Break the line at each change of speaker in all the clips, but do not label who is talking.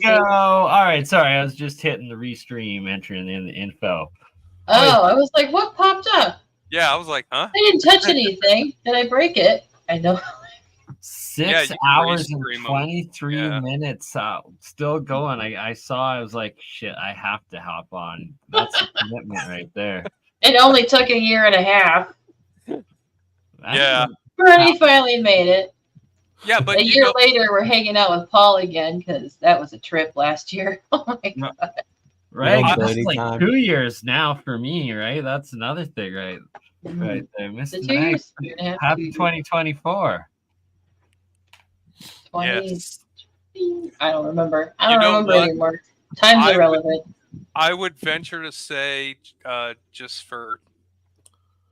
go. All right, sorry, I was just hitting the restream, entering in the info.
Oh, I was like, what popped up?
Yeah, I was like, huh?
I didn't touch anything. Did I break it? I know.
6
you can
hours and
restream 'em.
23
Yeah.
minutes still going. I saw, I was like, shit, I have to hop on. That's a commitment right there.
It only took a year and a half.
Yeah.
Bernie finally made it.
Yeah, but
A year later, we're hanging out with Paul again because that was a trip last year. Oh my god!
Right,
Yeah,
that's
Bernie
like
time.
2 years now for me, right? That's another thing, right? Right there,
The
Mr.
2 years,
Nice.
year and a half,
Happy
2
2024.
20.
Yes.
I don't remember. I
You
don't
know
remember
what?
anymore. Time's irrelevant.
I would venture to say, just for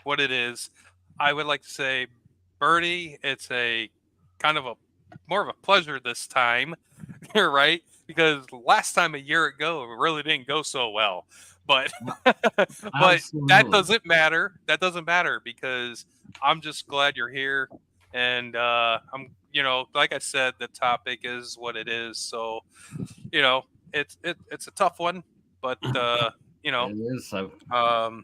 what it is, I would like to say, Bernie, it's a kind of a more of a pleasure this time. You're right, because last time a year ago it really didn't go so well. But but that
Absolutely.
doesn't matter. That doesn't matter because I'm just glad you're here, and I'm like I said, the topic is what it is. So it's a tough one, but
It is. I've
um,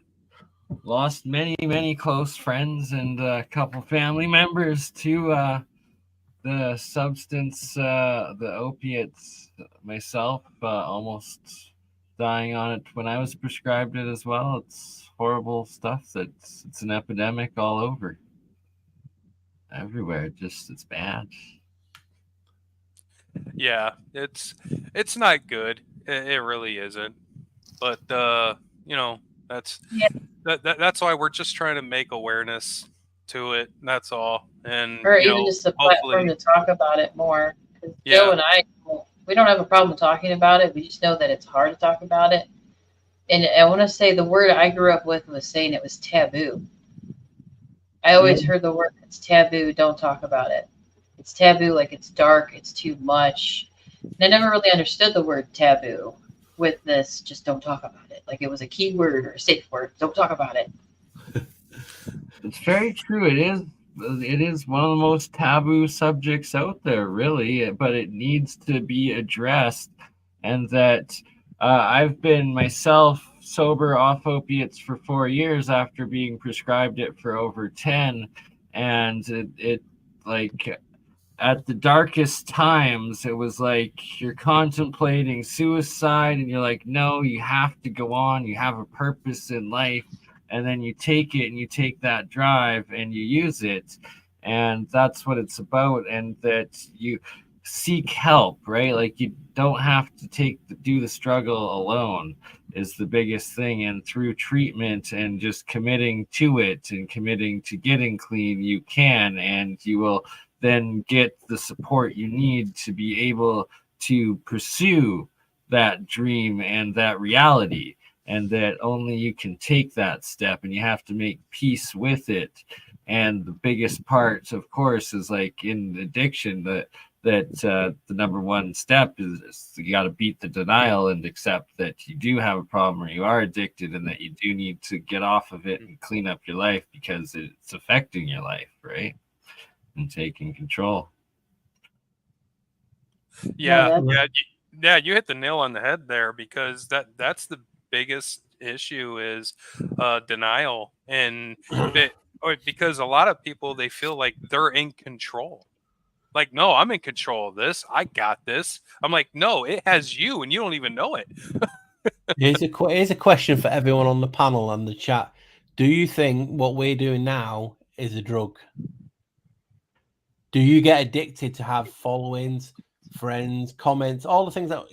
lost many close friends and a couple family members to the substance, the opiates. Myself, almost dying on it when I was prescribed it as well. It's horrible stuff. It's an epidemic all over, everywhere. It's bad.
yeah, it's not good. It really isn't. But that's
Yeah.
that's why we're just trying to make awareness to it. That's all. And
Or even just a platform to talk about it more. Because Joe and I, we don't have a problem talking about it. We just know that it's hard to talk about it. And I want to say the word I grew up with was saying it was taboo. I always heard the word, it's taboo, don't talk about it. It's taboo, like it's dark, it's too much. And I never really understood the word taboo with this, just don't talk about it. Like it was a key word or a safe word, don't talk about it.
It's very true. It is one of the most taboo subjects out there, really, but it needs to be addressed. And that I've been myself sober off opiates for 4 years after being prescribed it for over 10. And it like at the darkest times, it was like you're contemplating suicide and you're like, no, you have to go on. You have a purpose in life. And then you take it and you take that drive and you use it. And that's what it's about. And that you seek help, right? Like you don't have to do the struggle alone is the biggest thing. And through treatment and just committing to it and committing to getting clean, you can, and you will then get the support you need to be able to pursue that dream and that reality. And that only you can take that step and you have to make peace with it. And the biggest part, of course, is like in addiction, that the number one step is you got to beat the denial and accept that you do have a problem or you are addicted and that you do need to get off of it and clean up your life because it's affecting your life, right? And taking control.
Yeah, you hit the nail on the head there because that's the biggest issue is denial, and because a lot of people, they feel like they're in control. Like, no, I'm in control of this. I got this. I'm like, no, it has you, and you don't even know it.
Here's a question for everyone on the panel and the chat. Do you think what we're doing now is a drug? Do you get addicted to have followings, friends, comments, all the things that,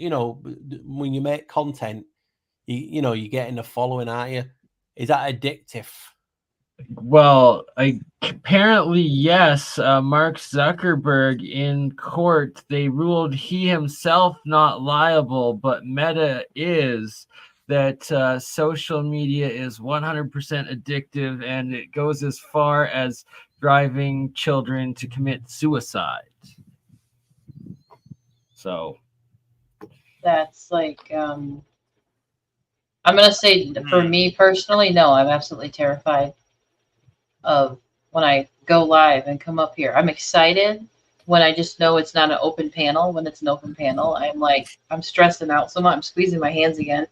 when you make content, you're getting a following, aren't you? Is that addictive?
Well, apparently, yes. Mark Zuckerberg in court, they ruled he himself not liable, but Meta is. That social media is 100% addictive, and it goes as far as driving children to commit suicide. So
that's like, I'm going to say for me personally, no, I'm absolutely terrified of when I go live and come up here. I'm excited when I just know it's not an open panel. When it's an open panel, I'm stressing out so much. I'm squeezing my hands again.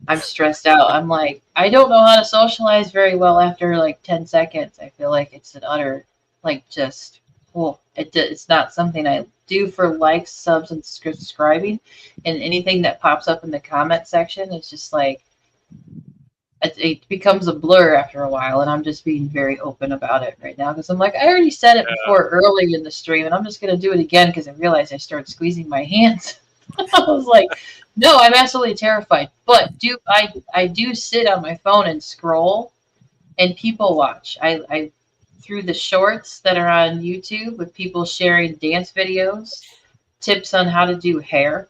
I'm stressed out. I'm like, I don't know how to socialize very well after like 10 seconds. I feel like it's an utter, like, just, well, it's not something I do for likes, subs, and subscribing. And anything that pops up in the comment section, it's just like, it becomes a blur after a while. And I'm just being very open about it right now because I'm like, I already said it before earlier in the stream, and I'm just going to do it again because I realized I started squeezing my hands. I was like, no, I'm absolutely terrified. But I do sit on my phone and scroll, and people watch. I through the shorts that are on YouTube with people sharing dance videos, tips on how to do hair.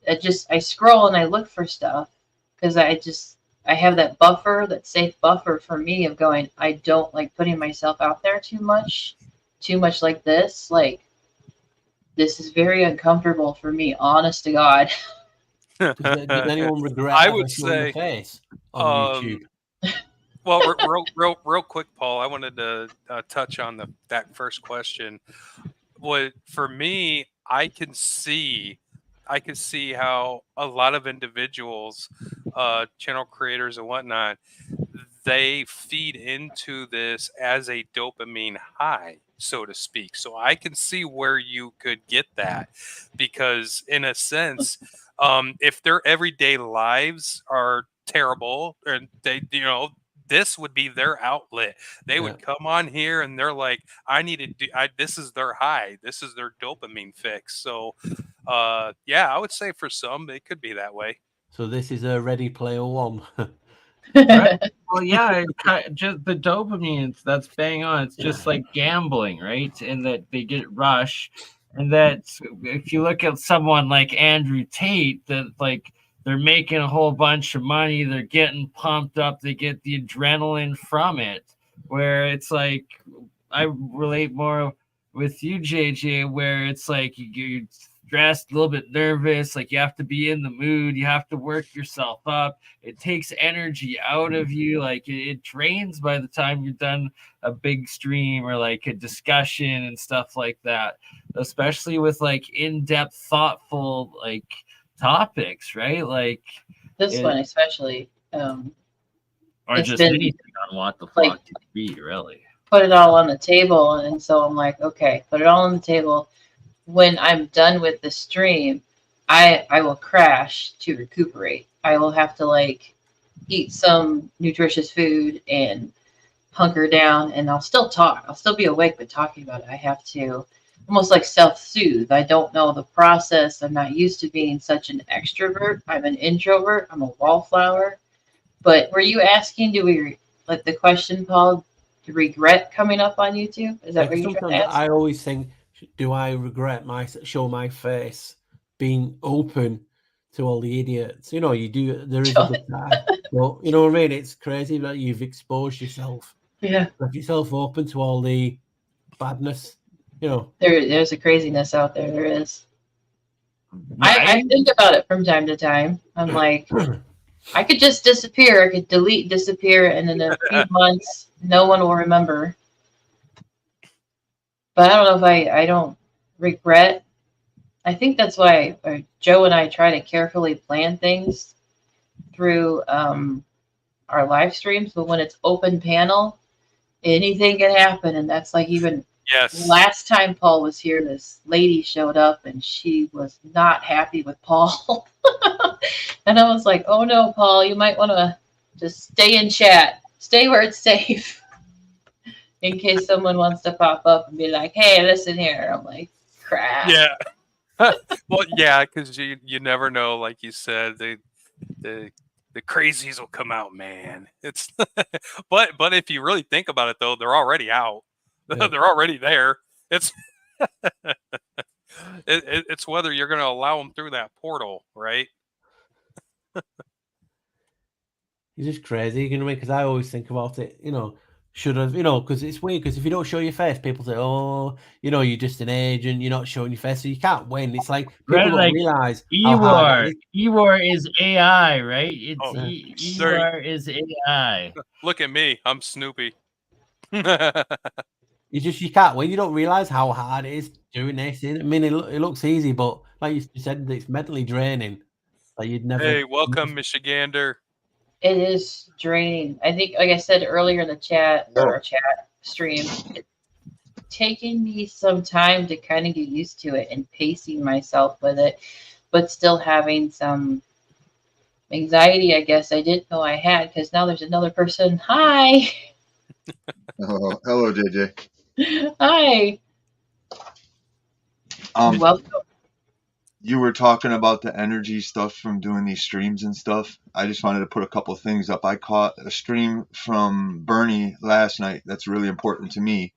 I scroll and I look for stuff because I have that buffer, that safe buffer for me of going, I don't like putting myself out there too much like this. Like, this is very uncomfortable for me, honest to God.
Does anyone regret
I
ever
would
showing
say,
the face on YouTube?
Well, real quick, Paul, I wanted to touch on that first question. For me, I can see how a lot of individuals, channel creators and whatnot, they feed into this as a dopamine high, so to speak. So I can see where you could get that, because in a sense, if their everyday lives are terrible and this would be their outlet. They would come on here and they're like, I need to do, this is their high. This is their dopamine fix. So, I would say for some, it could be that way.
So this is a Ready Player One.
Right. Well, yeah, just the dopamine, that's bang on. It's just like gambling, right? In that they get rush. And that if you look at someone like Andrew Tate, that like they're making a whole bunch of money, they're getting pumped up, they get the adrenaline from it. Where it's like, I relate more with you, JJ, where it's like you're stressed, a little bit nervous, like you have to be in the mood, you have to work yourself up. It takes energy out of you, like it drains by the time you're done a big stream or like a discussion and stuff like that, especially with like in-depth, thoughtful like topics, right? Like
this one especially,
or just anything on What the Flock TV, really.
Put it all on the table, and so I'm like, okay, put it all on the table. When I'm done with the stream, I will crash to recuperate. I will have to like eat some nutritious food and hunker down, and I'll still talk. I'll still be awake, but talking about it, I have to almost like self-soothe. I don't know the process. I'm not used to being such an extrovert. I'm an introvert. I'm a wallflower. But were you asking, do we, like the question, Paul, regret coming up on YouTube? Is that what you're trying to ask?
I always think, do I regret show my face being open to all the idiots? You know, you do. There is a good side. Well, you know what I mean? It's crazy that you've exposed yourself.
Yeah.
Left yourself open to all the badness. You know,
there's a craziness out there. There is. I think about it from time to time. I'm like, I could just disappear. I could delete, disappear, and in a few months, no one will remember. But I don't know if I don't regret. I think that's why Joe and I try to carefully plan things through our live streams. But when it's open panel, anything can happen. And that's like even last time Paul was here, this lady showed up and she was not happy with Paul. And I was like, oh no, Paul, you might want to just stay in chat. Stay where it's safe. In case someone wants to pop up and be like, hey, listen here. I'm like, crap.
Yeah. Well, yeah, because you never know, like you said, the crazies will come out, man. It's but if you really think about it though, they're already out. Yeah. They're already there. It's it's whether you're going to allow them through that portal, right?
It's just crazy, you know, because I always think about it, you know, should have, you know, because it's weird, because if you don't show your face, people say, oh, you know, you're just an agent, you're not showing your face, so you can't win. It's like people don't realize
Ewar is AI, right? It's Ewar is AI.
Look at me, I'm Snoopy.
You can't win. You don't realize how hard it is doing this. I mean, it looks easy, but like you said, it's mentally draining. Like you'd never.
Hey, welcome, Michigander.
It is draining. I think, like I said earlier in the chat or our chat stream, it's taken me some time to kind of get used to it and pacing myself with it, but still having some anxiety, I guess I didn't know I had, because now there's another person. Hi.
Oh, hello, JJ.
Hi. Welcome.
You were talking about the energy stuff from doing these streams and stuff. I just wanted to put a couple things up. I caught a stream from Bernie last night. That's really important to me.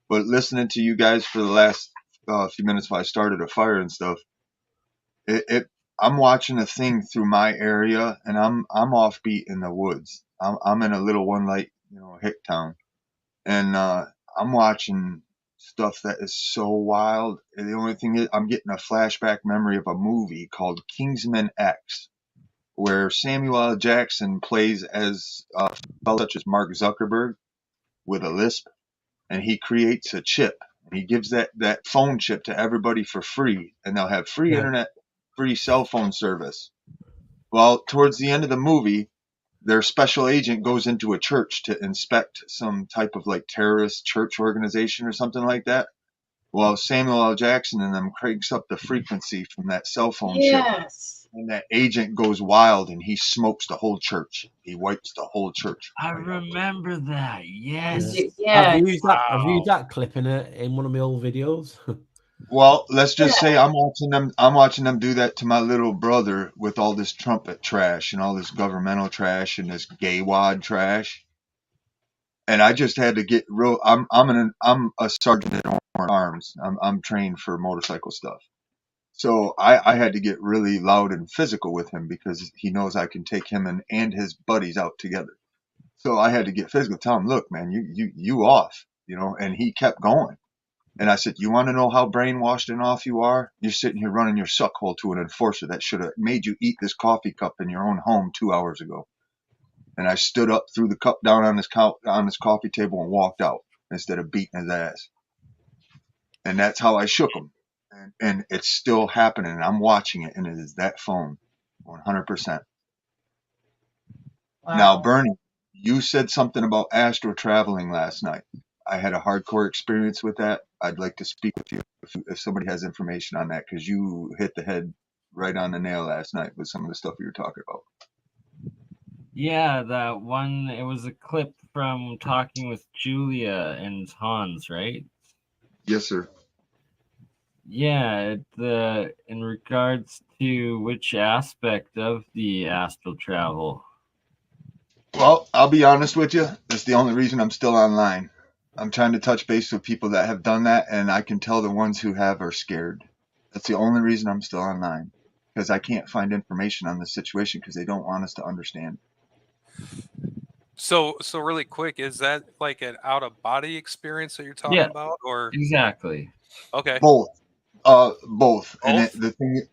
But listening to you guys for the last few minutes while I started a fire and stuff, I'm watching a thing through my area, and I'm offbeat in the woods. I'm in a little one light, hick town, and I'm watching stuff that is so wild. And the only thing is, I'm getting a flashback memory of a movie called Kingsman X, where Samuel L. Jackson plays as such as Mark Zuckerberg with a lisp, and he creates a chip. And he gives that phone chip to everybody for free, and they'll have free internet, free cell phone service. Well, towards the end of the movie, their special agent goes into a church to inspect some type of like terrorist church organization or something like that. Well, Samuel L. Jackson and them cranks up the frequency from that cell phone chip. And that agent goes wild and he smokes the whole church. He wipes the whole church.
I remember that. Yes.
Yeah.
I've used that clip in one of my old videos.
Well, let's just say I'm watching them do that to my little brother with all this trumpet trash and all this governmental trash and this gay wad trash. And I just had to get real. I'm a sergeant in arms. I'm trained for motorcycle stuff. So I had to get really loud and physical with him because he knows I can take him and his buddies out together. So I had to get physical. Tell him, look, man, you off, and he kept going. And I said, you want to know how brainwashed and off you are? You're sitting here running your suckhole to an enforcer that should have made you eat this coffee cup in your own home 2 hours ago. And I stood up, threw the cup down on his coffee table and walked out instead of beating his ass. And that's how I shook him. And it's still happening. And I'm watching it, and it is that phone, 100%. Wow. Now, Bernie, you said something about astral traveling last night. I had a hardcore experience with that. I'd like to speak with you if somebody has information on that, because you hit the head right on the nail last night with some of the stuff you were talking about.
Yeah, that one, it was a clip from talking with Julia and Hans, right?
Yes, sir.
Yeah, in regards to which aspect of the astral travel?
Well, I'll be honest with you. That's the only reason I'm still online. I'm trying to touch base with people that have done that, and I can tell the ones who have are scared. That's the only reason I'm still online, because I can't find information on the situation because they don't want us to understand.
So really quick, is that like an out-of-body experience that you're talking about, or
exactly?
Okay.
Both. And the thing,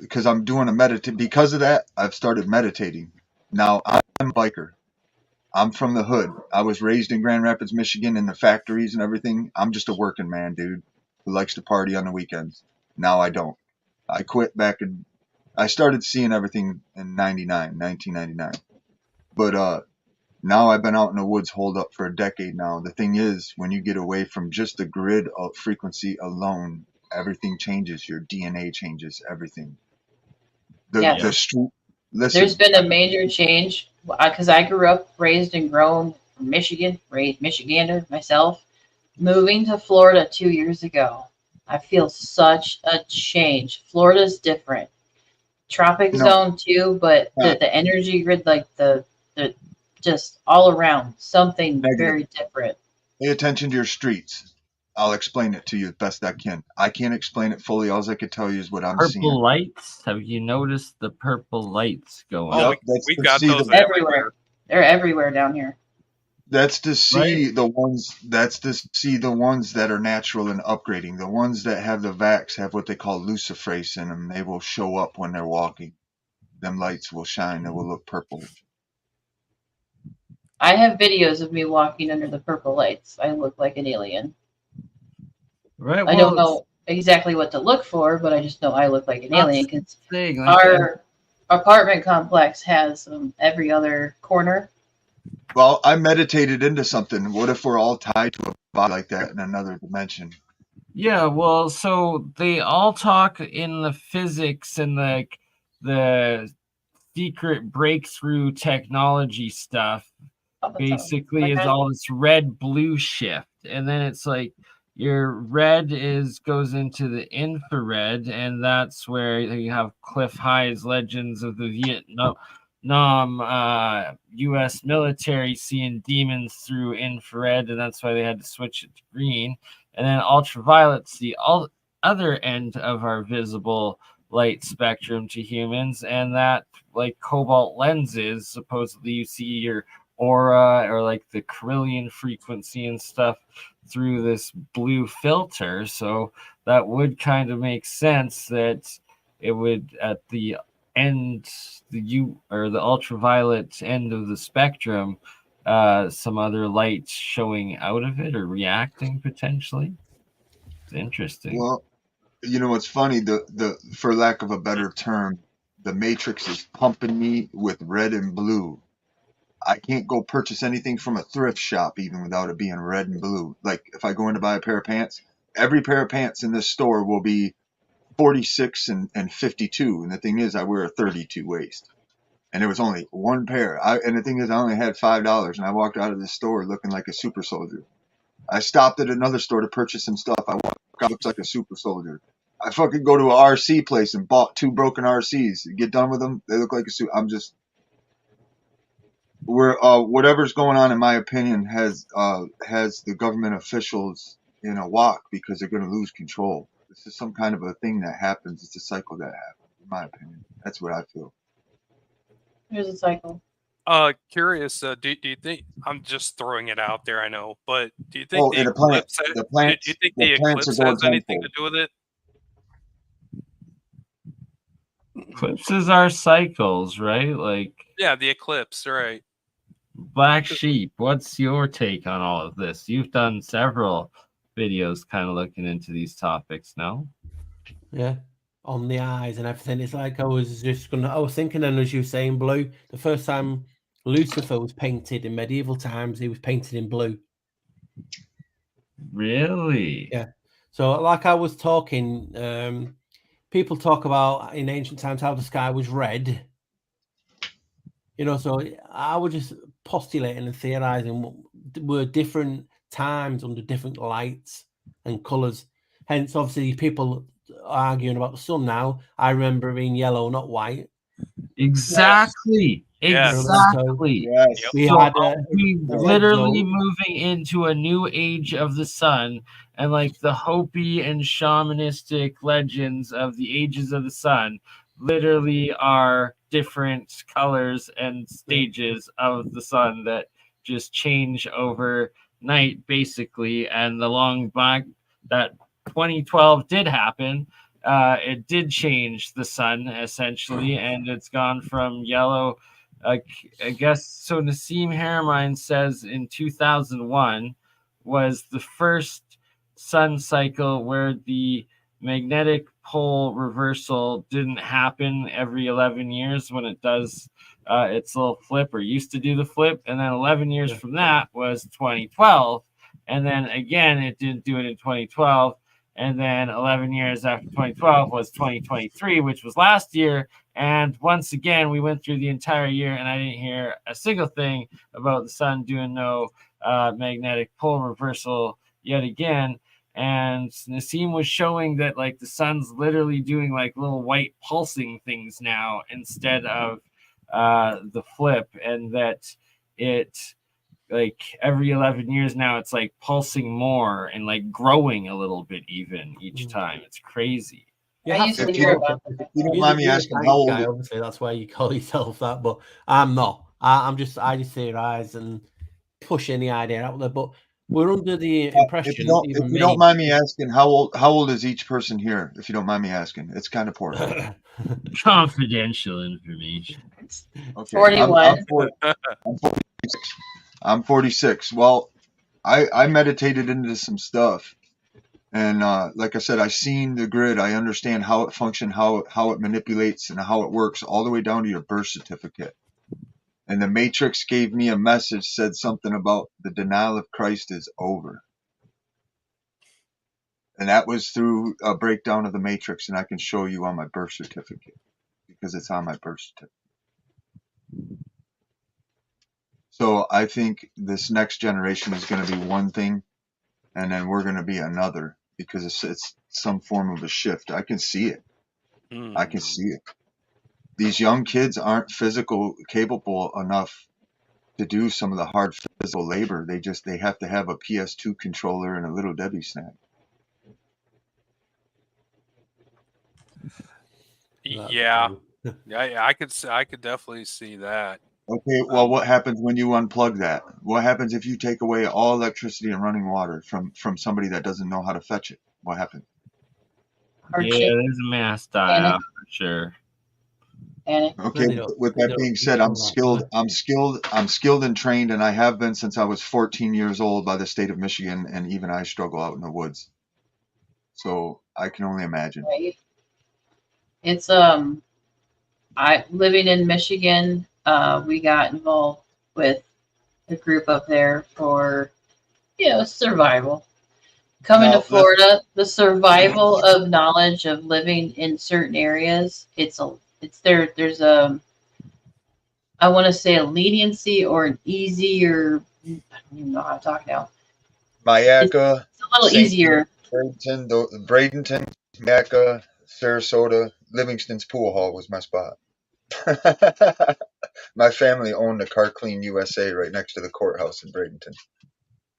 because I'm doing because of that, I've started meditating. Now I'm a biker. I'm from the hood. I was raised in Grand Rapids, Michigan, in the factories and everything. I'm just a working man, dude, who likes to party on the weekends. Now I don't. I quit I started seeing everything in 1999. But now I've been out in the woods holed up for a decade now. The thing is, when you get away from just the grid of frequency alone, everything changes. Your DNA changes, everything. The street. Listen,
there's been a major change because I grew up, raised and grown in Michigan, raised Michigander myself. Moving to Florida 2 years ago, I feel such a change. Florida's different. Tropic zone too, but the energy grid, like the just all around, something very different.
Pay attention to your streets. I'll explain it to you as best I can. I can't explain it fully. All I can tell you is what I'm seeing.
Purple lights? Have you noticed the purple lights going?
Oh, we got those everywhere.
They're everywhere down here.
That's to see the ones. That's to see the ones that are natural and upgrading. The ones that have the vax have what they call luciferase in them. They will show up when they're walking. Them lights will shine. They will look purple.
I have videos of me walking under the purple lights. I look like an alien.
Right.
I don't know exactly what to look for, but I just know I look like an alien because our apartment complex has every other corner.
Well, I meditated into something. What if we're all tied to a body like that in another dimension?
Yeah, well, so they all talk in the physics and the secret breakthrough technology stuff. Basically, is all this red blue shift, and then it's like your red goes into the infrared, and that's where you have Cliff High's Legends of the Vietnam U.S. military seeing demons through infrared, and that's why they had to switch it to green. And then ultraviolet's the other end of our visible light spectrum to humans, and that, like cobalt lenses, supposedly you see your aura or like the Carillion frequency and stuff through this blue filter. So that would kind of make sense that it would, at the end, the ultraviolet end of the spectrum, some other light showing out of it or reacting potentially. It's interesting.
Well, you know what's funny? The for lack of a better term, the Matrix is pumping me with red and blue. I can't go purchase anything from a thrift shop even without it being red and blue. Like if I go in to buy a pair of pants, every pair of pants in this store will be 46 and 52. And the thing is, I wear a 32 waist. And there was only one pair. And the thing is, I only had $5, and I walked out of the store looking like a super soldier. I stopped at another store to purchase some stuff. I walked out looks like a super soldier. I fucking go to an RC place and bought 2 broken RCs. Get done with them, they look like a suit. Whatever's going on, in my opinion, has the government officials in a walk because they're going to lose control. This is some kind of a thing that happens. It's a cycle that happens, in my opinion. That's what I feel.
There's a cycle.
Curious. Do you think, I'm just throwing it out there? I know, but do you think
the eclipse
has anything to do with it?
Eclipses are cycles, right? Like,
yeah, the eclipse, right?
Black Sheep, what's your take on all of this? You've done several videos kind of looking into these topics, no?
Yeah, on the eyes and everything. It's like I was thinking, and as you were saying, blue. The first time Lucifer was painted in medieval times, he was painted in blue.
Really?
Yeah. So, like I was talking, people talk about in ancient times how the sky was red. You know, so I was just postulating and theorizing were different times under different lights and colors. Hence, obviously, people arguing about the sun now. I remember being yellow, not white.
Exactly.
Yes.
Exactly.
Yes.
We
So
had
we literally moving into a new age of the sun, and like the Hopi and shamanistic legends of the ages of the sun literally are different colors and stages of the sun that just change overnight, basically. And the long back that 2012 did happen. It did change the sun essentially, and it's gone from yellow. I guess so. Nassim Haramein says in 2001 was the first sun cycle where the magnetic pole reversal didn't happen every 11 years when it does its little flip, or used to do the flip. And then 11 years from that was 2012. And then again, it didn't do it in 2012. And then 11 years after 2012 was 2023, which was last year. And once again, we went through the entire year, and I didn't hear a single thing about the sun doing no magnetic pole reversal yet again. And Nassim was showing that like the sun's literally doing like little white pulsing things now instead of the flip, and that it, like every 11 years now, it's like pulsing more and like growing a little bit even each time. It's crazy.
Yeah, I used to hear about that.
You don't mind me asking how old?
Obviously, that's why you call yourself that, but I'm not. I just theorize and push any idea out there. But we're under the impression.
If you don't mind me asking, how old is each person here? If you don't mind me asking, it's kind of important.
Confidential information.
Okay.
41.
I'm 46. Well, I meditated into some stuff, And like I said, I've seen the grid. I understand how it functions, how it manipulates, and how it works, all the way down to your birth certificate. And the Matrix gave me a message, said something about the denial of Christ is over. And that was through a breakdown of the Matrix, and I can show you on my birth certificate because it's on my birth certificate. So I think this next generation is going to be one thing, and then we're going to be another, because it's some form of a shift. I can see it. I can see it. These young kids aren't capable enough to do some of the hard physical labor. They have to have a PS2 controller and a Little Debbie snack.
Yeah, I could definitely see that.
Okay, well, what happens when you unplug that? What happens if you take away all electricity and running water from somebody that doesn't know how to fetch it? What happens?
Yeah, there's a mass die off for sure.
Okay, with that being said, I'm skilled and trained, and I have been since I was 14 years old by the state of Michigan, and even I struggle out in the woods. So I can only imagine.
Right. It's living in Michigan, we got involved with a group up there for survival. Coming to Florida, the survival of knowledge of living in certain areas, there's I want to say a leniency or an easier, I don't even know how to talk now.
Mayaca,
it's a little easier.
Bradenton, Mayaca, Sarasota, Livingston's Pool Hall was my spot. My family owned the Car Clean USA right next to the courthouse in Bradenton.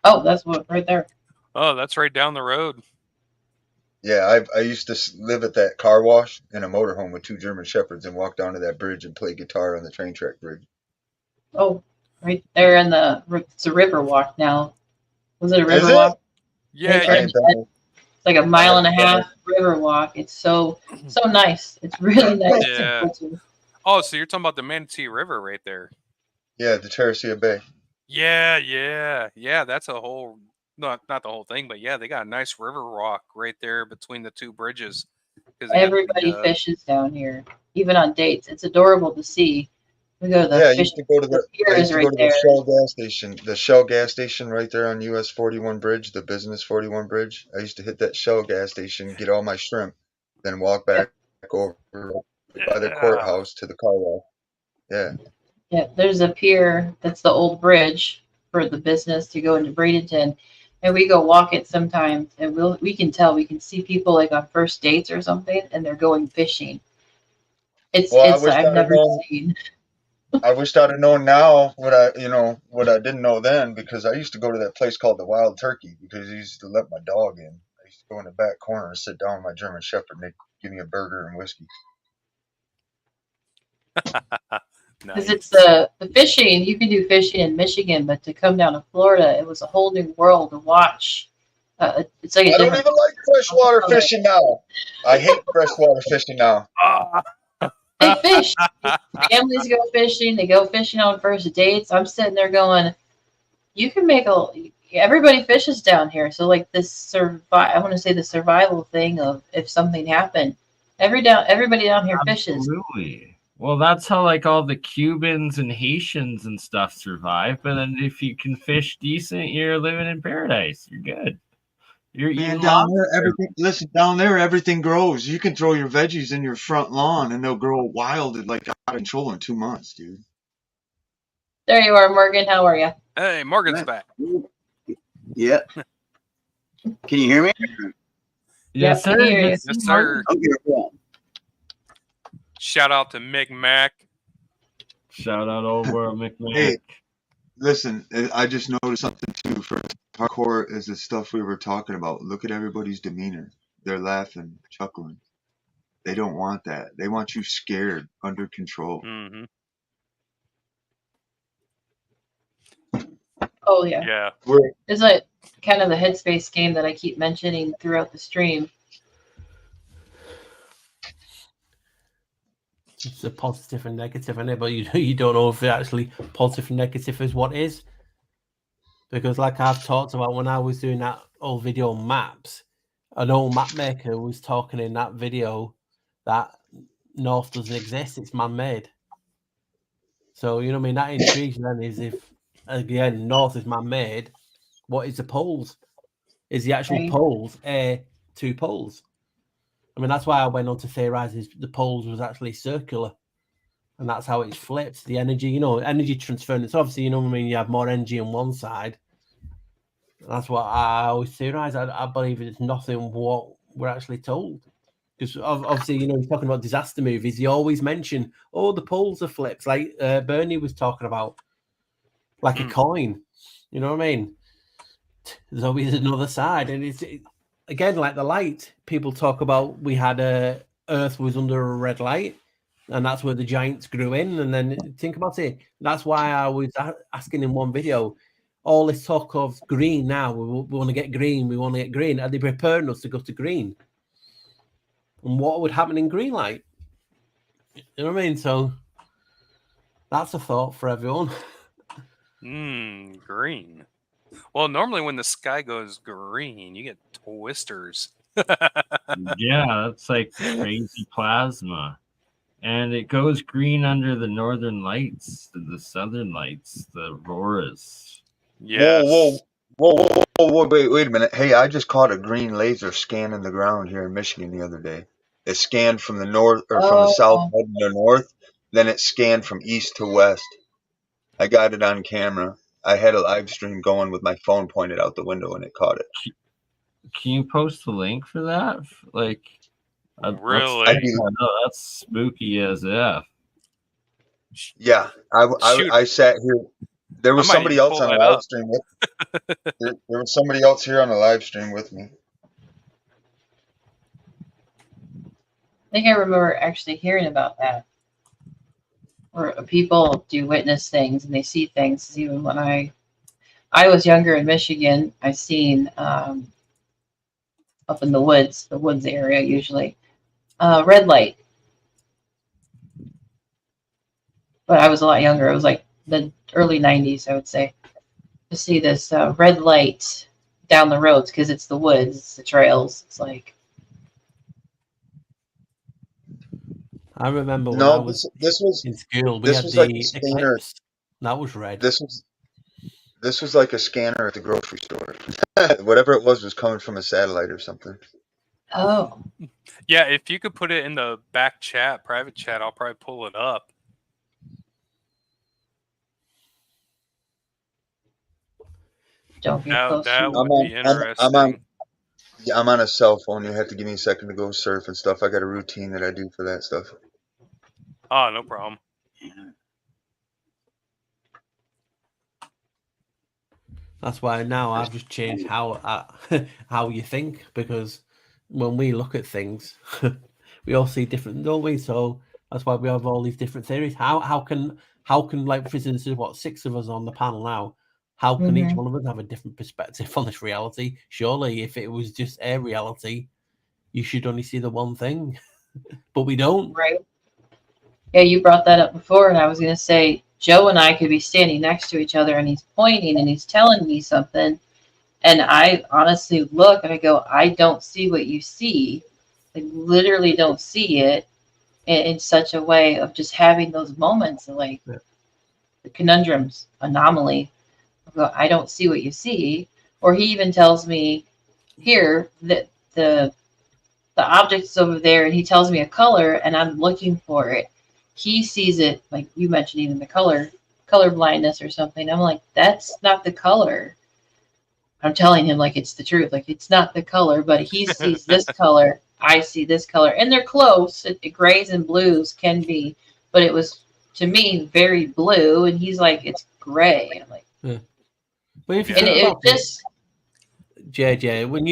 Oh, that's right there.
Oh, that's right down the road.
Yeah, I used to live at that car wash in a motorhome with 2 German Shepherds and walk down to that bridge and play guitar on the train track bridge.
Oh, right there it's a river walk now. Was it a river walk?
Yeah,
it's like a mile and a half river walk. It's so nice. It's really nice.
Yeah. Oh, so you're talking about the Manatee River right there?
Yeah, the Terracea Bay.
Yeah. That's a whole, not the whole thing, but yeah, they got a nice river walk right there between the 2 bridges.
Everybody fishes down here, even on dates. It's adorable to see. We go to the
I used to go to the
Shell
gas station. The Shell gas station right there on US 41 Bridge, the Business 41 Bridge. I used to hit that Shell gas station, get all my shrimp, then walk back over by the courthouse to the car wash. Yeah.
Yeah, there's a pier that's the old bridge for the business to go into Bradenton, and we go walk it sometimes, and we can see people like on first dates or something, and they're going fishing. I've never seen.
I wish I'd have known now what I didn't know then, because I used to go to that place called the Wild Turkey because I used to let my dog in. I used to go in the back corner and sit down with my German Shepherd, and they'd give me a burger and whiskey.
Because it's the fishing, you can do fishing in Michigan, but to come down to Florida, it was a whole new world to watch. It's like
I don't even like freshwater fishing now. I hate freshwater fishing now.
They fish. Families go fishing. They go fishing on first dates. I'm sitting there going, you can make everybody fishes down here. So like I want to say the survival thing of if something happened, everybody down here fishes.
Absolutely. Well, that's how like all the Cubans and Haitians and stuff survive. But then if you can fish decent, you're living in paradise. You're good.
Down there, everything grows. You can throw your veggies in your front lawn, and they'll grow wild and like out of control in 2 months, dude.
There you are, Morgan. How are you?
Hey, Morgan's back.
Yeah. Can you hear me?
Yes, sir.
Yes, sir.
Okay, cool.
Shout out to Mick Mac.
Shout out over McMahon.
Hey, listen, I just noticed something too. For hardcore is the stuff we were talking about. Look at everybody's demeanor. They're laughing, chuckling. They don't want that. They want you scared, under control.
Mm-hmm.
Oh yeah.
Yeah.
It's like kind of the headspace game that I keep mentioning throughout the stream.
It's a positive and negative, isn't it? But you don't know if it actually positive and negative is what is. Because like I've talked about when I was doing that old video on maps, an old map maker was talking in that video that North doesn't exist; it's man-made. So you know, what I mean, that intrigues you then is if again North is man-made. What is the poles? Is the actual
Right.
poles two poles? I mean, that's why I went on to theorize the poles was actually circular, and that's how it flips. The energy, energy transference. Obviously, you know what I mean. You have more energy on one side. That's what I always theorize. I believe it's nothing what we're actually told. Because obviously, he's talking about disaster movies. You always mention, the poles are flipped, like Bernie was talking about, like a coin. You know what I mean? There's always another side, and it's again like the light. People talk about we had Earth was under a red light, and that's where the giants grew in. And then think about it. That's why I was asking in one video. All this talk of green now, we want to get green, we want to get green. Are they preparing us to go to green? And what would happen in green light? You know what I mean? So that's a thought for everyone.
Green. Well, normally when the sky goes green, you get twisters.
Yeah, that's like crazy plasma. And it goes green under the northern lights, the southern lights, the auroras.
Yes.
Whoa, wait a minute. Hey, I just caught a green laser scanning the ground here in Michigan the other day. It scanned from the north or from the south to the north, then it scanned from east to west. I got it on camera. I had a live stream going with my phone pointed out the window and it caught it.
Can you post the link for that? Like,
really?
That's spooky as F.
Yeah, I sat here. There was somebody else on the live stream there was somebody else here on the live stream with me.
I think I remember actually hearing about that, where people do witness things and they see things. Even when I was younger in Michigan, I seen up in the woods area usually, red light. But I was a lot younger. It was like the early 90s, I would say, to see this red light down the roads because it's the woods, it's the trails. It's like.
I remember when I was in school, we had the eclipse. That was red.
This was like a scanner at the grocery store. Whatever it was coming from a satellite or something.
Oh.
Yeah, if you could put it in the back chat, private chat, I'll probably pull it up.
Don't be close.
That would be interesting.
I'm on a cell phone. You have to give me a second to go surf and stuff. I got a routine that I do for that stuff.
Oh, no problem.
That's why now I've just changed how you think, because when we look at things, we all see different, don't we? So that's why we have all these different theories. How can like, for instance, there's what, 6 of us on the panel now? How can each one of us have a different perspective on this reality? Surely, if it was just a reality, you should only see the one thing, but we don't.
Right. Yeah, you brought that up before, and I was going to say, Joe and I could be standing next to each other, and he's pointing and he's telling me something, and I honestly look and I go, I don't see what you see. I literally don't see it in such a way of just having those moments of like the conundrums, anomaly. I don't see what you see. Or he even tells me here that the object's over there, and he tells me a color, and I'm looking for it. He sees it, like you mentioned, even the color blindness or something. I'm like, that's not the color. I'm telling him like it's the truth, like it's not the color, but he sees this color. I see this color, and they're close. Grays and blues can be, but it was to me very blue, and he's like, it's gray. And I'm like,
yeah. But if you
and it just
JJ, when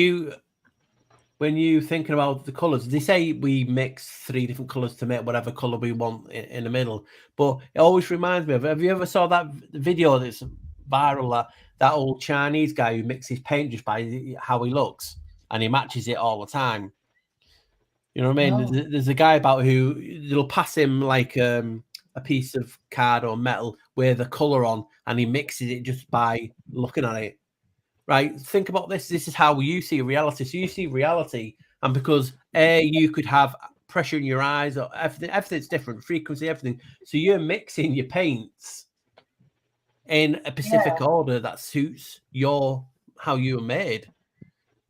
you thinking about the colors, they say we mix 3 different colors to make whatever color we want in the middle. But it always reminds me of, have you ever saw that video that's viral, that old Chinese guy who mixes paint just by how he looks, and he matches it all the time? You know what I mean?
No.
There's a guy about who they'll pass him like a piece of card or metal with a color on, and he mixes it just by looking at it. right? Think about this. This is how you see reality. So you see reality, and because you could have pressure in your eyes, or everything's different, frequency, everything. So you're mixing your paints in a specific order that suits how you were made.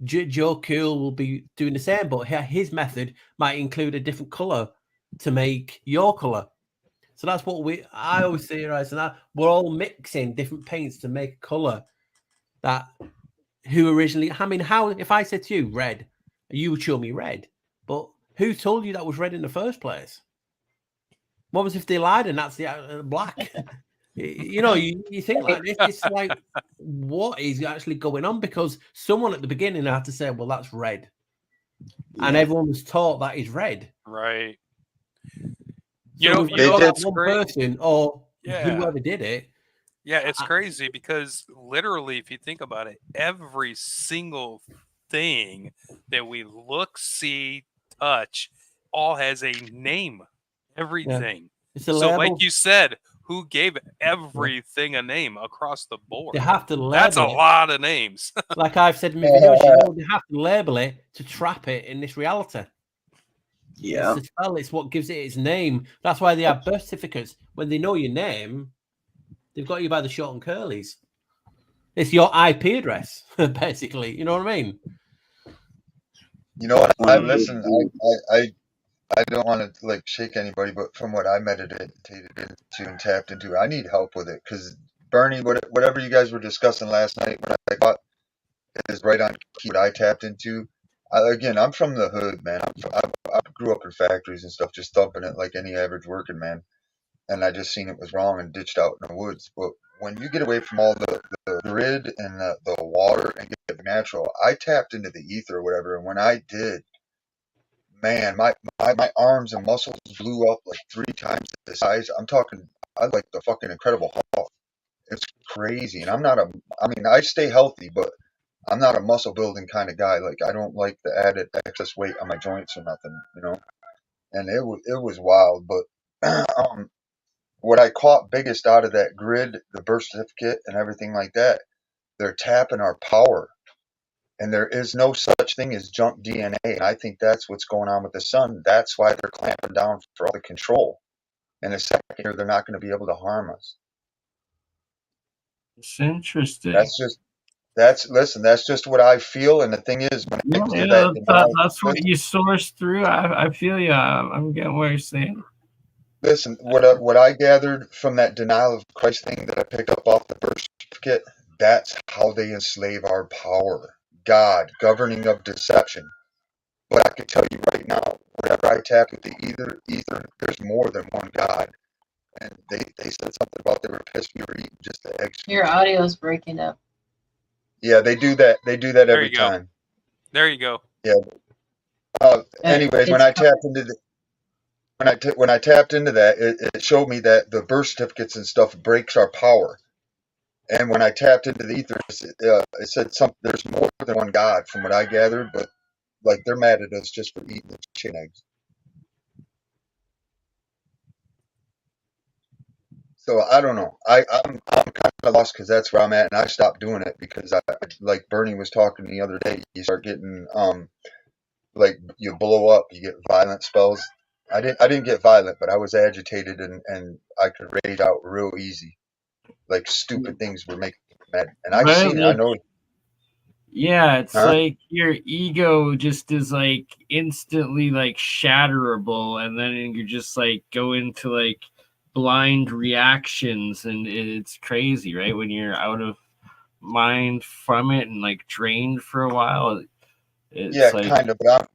Joe Cool will be doing the same, but his method might include a different color to make your color. So that's what I always theorize, and that we're all mixing different paints to make a color that who originally. I mean, how if I said to you red, you would show me red, but who told you that was red in the first place? What was if they lied and that's the black? You know, you think like this. It's like, what is actually going on? Because someone at the beginning had to say, well, that's red. Yeah. And everyone was taught that is red.
Right.
So if you got one person or whoever did it.
Yeah, it's crazy because literally, if you think about it, every single thing that we look, see, touch, all has a name. Everything. Yeah.
It's a
so
label.
Like you said, who gave everything a name across the board?
They have to label
That's a lot of names.
Like I've said in my videos, they have to label it to trap it in this reality.
Yeah.
It's the spell, it's what gives it its name. That's why they have birth certificates. When they know your name, they've got you by the short and curlies. It's your IP address, basically. You know what I mean?
You know what? I don't want to like shake anybody, but from what I meditated into and tapped into, I need help with it because Bernie, whatever you guys were discussing last night, what I thought is right on key. What I tapped into. Again, I'm from the hood, man. I grew up in factories and stuff, just thumping it like any average working man. And I just seen it was wrong and ditched out in the woods. But when you get away from all the grid and the water and get natural, I tapped into the ether or whatever. And when I did, man, my arms and muscles blew up like 3 times the size. I'm talking, I like the fucking Incredible Hulk. It's crazy. And I stay healthy, but I'm not a muscle building kind of guy. Like I don't like the added excess weight on my joints or nothing, you know. And it was wild, but what I caught biggest out of that grid, the birth certificate and everything like that, they're tapping our power. And there is no such thing as junk DNA. And I think that's what's going on with the sun. That's why they're clamping down for all the control. In a second here, they're not going to be able to harm us.
It's interesting.
That's just what I feel. And the thing is, when I do
that's what you source through. I feel you. I'm getting what you're saying.
Listen, what I gathered from that denial of Christ thing that I picked up off the birth certificate, that's how they enslave our power. God, governing of deception. But I can tell you right now, whenever I tap with the ether, there's more than one God. And they said something about they were pissed we were eating just the eggs.
Your audio is breaking up.
Yeah, they do that. They do that every time.
There you go.
Yeah. Anyways, when I tapped into that, it showed me that the birth certificates and stuff breaks our power. And when I tapped into the ether, it said there's more than one God from what I gathered, but like they're mad at us just for eating the chicken eggs. So I don't know. I'm kind of lost because that's where I'm at, and I stopped doing it because like Bernie was talking the other day. You start getting like you blow up, you get violent spells. I didn't get violent, but I was agitated and I could rage out real easy. Like stupid things were making me mad, and I've seen it. I know.
Yeah, it's like your ego just is like instantly like shatterable, and then you just like go into like blind reactions, and it's crazy, right? When you're out of mind from it and like drained for a while.
Yeah, like, kind of. But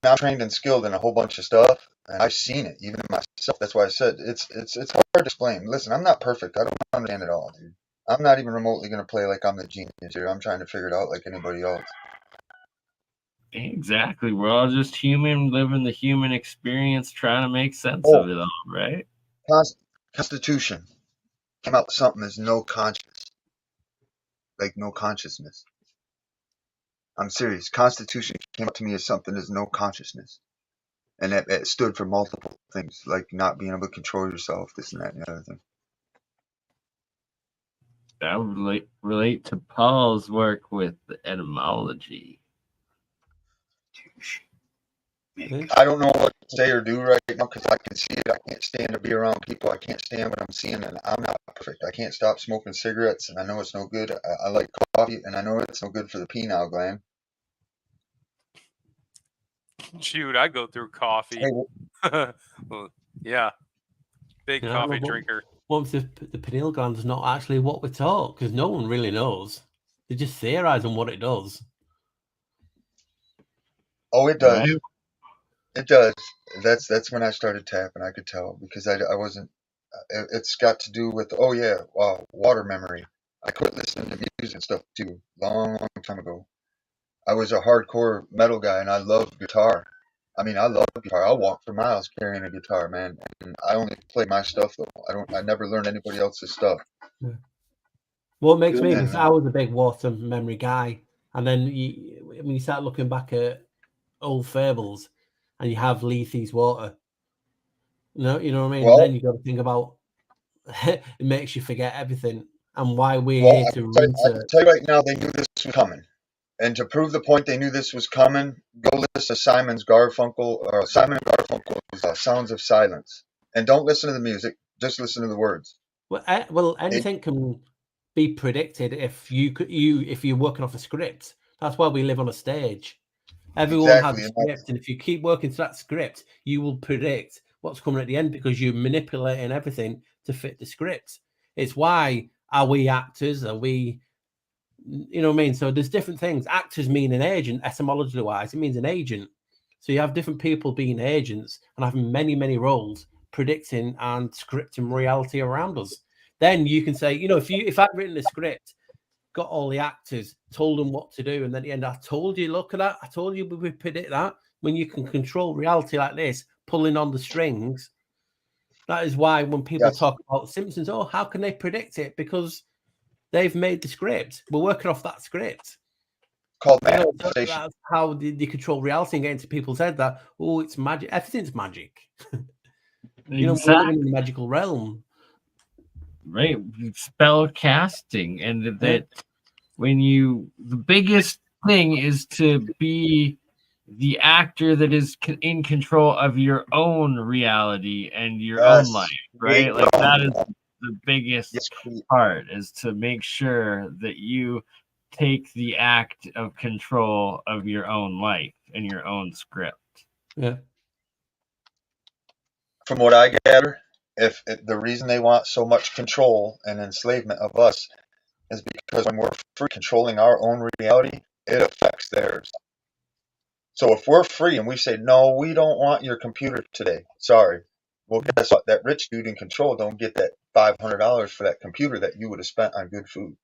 I'm trained and skilled in a whole bunch of stuff, and I've seen it even in myself. That's why I said it's hard to explain. Listen, I'm not perfect. I don't understand it all, dude. I'm not even remotely going to play like I'm the genius here. I'm trying to figure it out like anybody else.
Exactly. We're all just human, living the human experience, trying to make sense of it all, right?
Constitution came out with something as no conscience. Like no consciousness. I'm serious. Constitution came up to me as something as no consciousness. And it stood for multiple things, like not being able to control yourself, this and that and the other thing.
that would relate to Paul's work with the etymology.
I don't know what to say or do right now because I can see it. I can't stand to be around people. I can't stand what I'm seeing, and I'm not perfect. I can't stop smoking cigarettes, and I know it's no good. I like coffee, and I know it's no good for the pineal gland.
Shoot, I go through coffee. Well, yeah, big coffee drinker.
What if the pineal gland is not actually what we're taught? Because no one really knows. They just theorize on what it does.
Oh, it does.
Right?
It does. That's when I started tapping. I could tell because I wasn't. It's got to do with water memory. I quit listening to music and stuff too, long time ago. I was a hardcore metal guy and I loved guitar. I mean, I love guitar. I'll walk for miles carrying a guitar, man. And I only play my stuff though. I never learned anybody else's stuff.
Yeah. What makes me, because I was a big water memory guy, and then when you start looking back at old fables, and you have Lethe's water, you know what I mean.
Well,
then you got to think about it makes you forget everything and why we're here to research.
I can tell you right now, they knew this was coming. And to prove the point they knew this was coming, go listen to Simon Garfunkel. Simon Garfunkel's Sounds of Silence. And don't listen to the music, just listen to the words.
Well, anything can be predicted if you're working off a script. That's why we live on a stage. Everyone has a script, and if you keep working to that script, you will predict what's coming at the end because you're manipulating everything to fit the script. It's why are we actors? Are we... You know what I mean? So there's different things. Actors mean an agent, etymologically wise, it means an agent. So you have different people being agents and having many, many roles, predicting and scripting reality around us. Then you can say, if I'd written a script, got all the actors, told them what to do, and then at the end, I told you, look at that, I told you we would predict that. When you can control reality like this, pulling on the strings, that is why when people talk about Simpsons, how can they predict it? Because they've made the script. We're working off that script.
Called manifestation.
That's how they control reality and get into people's head that, it's magic. Everything's magic. We're living in the magical realm.
Right. Spell casting. And that the biggest thing is to be the actor that is in control of your own reality and your own life, right? Like that is the biggest part, is to make sure that you take the act of control of your own life and your own script.
Yeah.
From what I gather, if the reason they want so much control and enslavement of us is because when we're free controlling our own reality, it affects theirs. So if we're free and we say, no, we don't want your computer today, sorry. Well, guess what? That rich dude in control don't get that $500 for that computer that you would have spent on good food.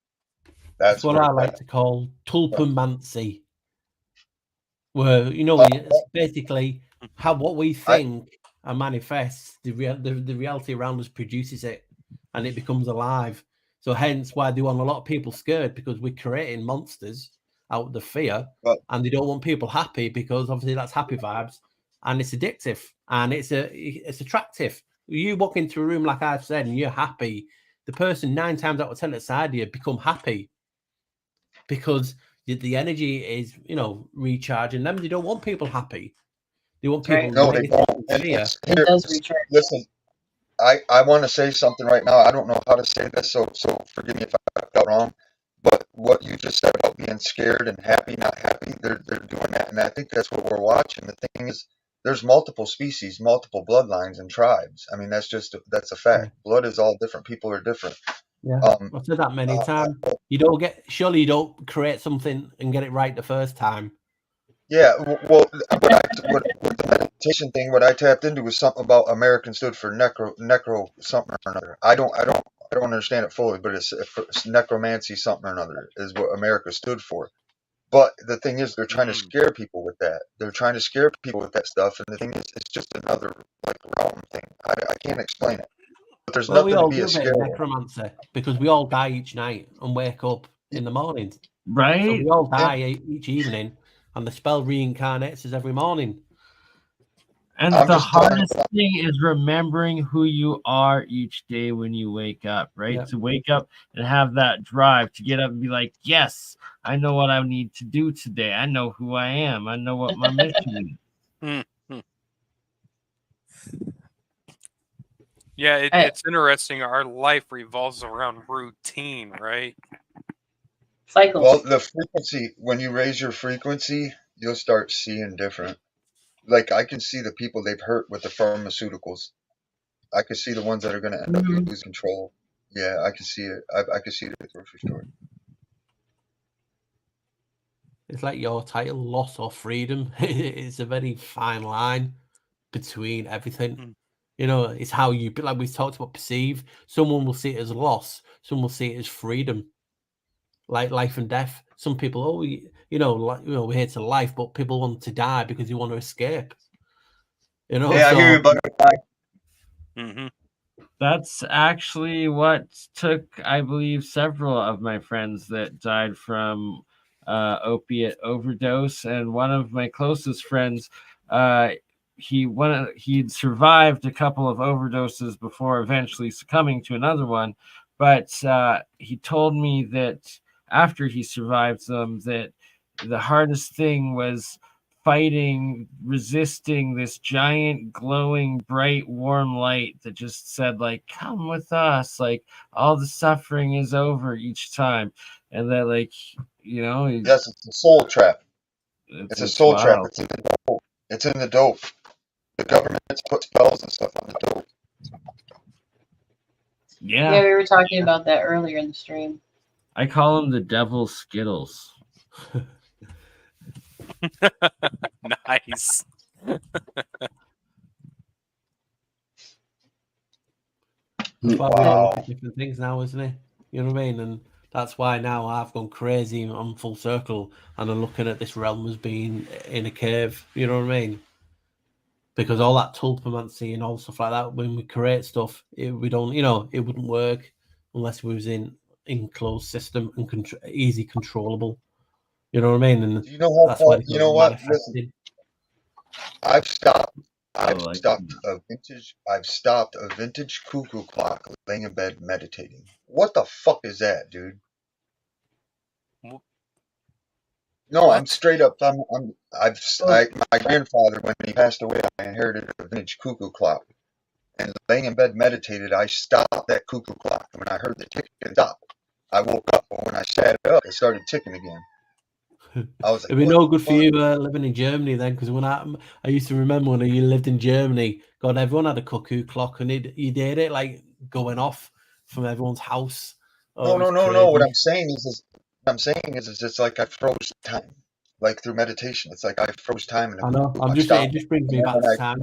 That's
what I like to call tulpamancy, where it's basically what we think and manifests. The reality around us produces it, and it becomes alive. So hence why they want a lot of people scared, because we're creating monsters out of the fear, and they don't want people happy because obviously that's happy vibes. And it's addictive and it's attractive. You walk into a room, like I've said, and you're happy. The person 9 times out of 10 outside you become happy because the energy is, recharging them. They don't want people happy. They want people negative fear.
It does recharge.
Listen, I want to say something right now. I don't know how to say this, so forgive me if I got wrong. But what you just said about being scared and happy, not happy, they're doing that, and I think that's what we're watching. The thing is, there's multiple species, multiple bloodlines and tribes. I mean, that's a fact. Yeah. Blood is all different. People are different.
Yeah, I've said that many times. You don't create something and get it right the first time.
Yeah, well, what the meditation thing, what I tapped into was something about American stood for necro something or another. I don't understand it fully, but it's necromancy something or another is what America stood for. But the thing is, they're trying to scare people with that. They're trying to scare people with that stuff. And the thing is, it's just another realm thing. I can't explain it. But there's nothing to be scared of.
Necromancy, because we all die each night and wake up in the morning.
Right.
So we all die each evening, and the spell reincarnates us every morning.
And
I'm
the
just telling
hardest thing is remembering who you are each day when you wake up, right?
Yeah.
To wake up and have that drive to get up and be like, yes, I know what I need to do today. I know who I am. I know what my mission is.
Yeah, it's interesting. Our life revolves around routine, right?
Cycles.
Well, the frequency, when you raise your frequency, you'll start seeing different. Like, I can see the people they've hurt with the pharmaceuticals. I can see the ones that are going to end up losing control. Yeah, I can see it. I can see it at the grocery store.
It's like your title, loss or freedom. It's a very fine line between everything. You know, it's how you, like we talked about, perceive. Someone will see it as loss. Some will see it as freedom, like life and death. Some people, oh, we're here to life, but people want to die because you want to escape. You know,
Yeah, I hear you, butterfly.
That's actually what took, I believe, several of my friends that died from opiate overdose, and one of my closest friends, he'd survived a couple of overdoses before eventually succumbing to another one, but he told me that after he survived them, that the hardest thing was resisting this giant, glowing, bright, warm light that just said, like, come with us, like, all the suffering is over each time. And that, like,
yes, it's a soul trap. It's a soul trap. It's in the dope. It's in the dope. The government's put spells and stuff on the dope.
Yeah, we were talking about that earlier in the stream.
I call them the devil's Skittles.
Nice.
That's why we all look at different things now, isn't it? You know what I mean? And that's why now I've gone crazy. I'm full circle, and I'm looking at this realm as being in a cave. You know what I mean? Because all that tulpamancy and all stuff like that, when we create stuff, we don't, it wouldn't work unless we was in enclosed system and easy controllable. You know what I mean? And
you know how
that's why
you know what? Listen, I've stopped a vintage cuckoo clock laying in bed meditating. What the fuck is that, dude? No, I'm straight up. My grandfather, when he passed away, I inherited a vintage cuckoo clock. And laying in bed meditated, I stopped that cuckoo clock. And when I heard the ticking stop, I woke up. But when I sat up, it started ticking again. I was like,
it'd be no good for you living in Germany then, because when I used to remember when you lived in Germany, God, everyone had a cuckoo clock, and you did it like going off from everyone's house.
No. What I'm saying is it's like I froze time, like through meditation. It's like I froze time.
I know. It just brings me back to time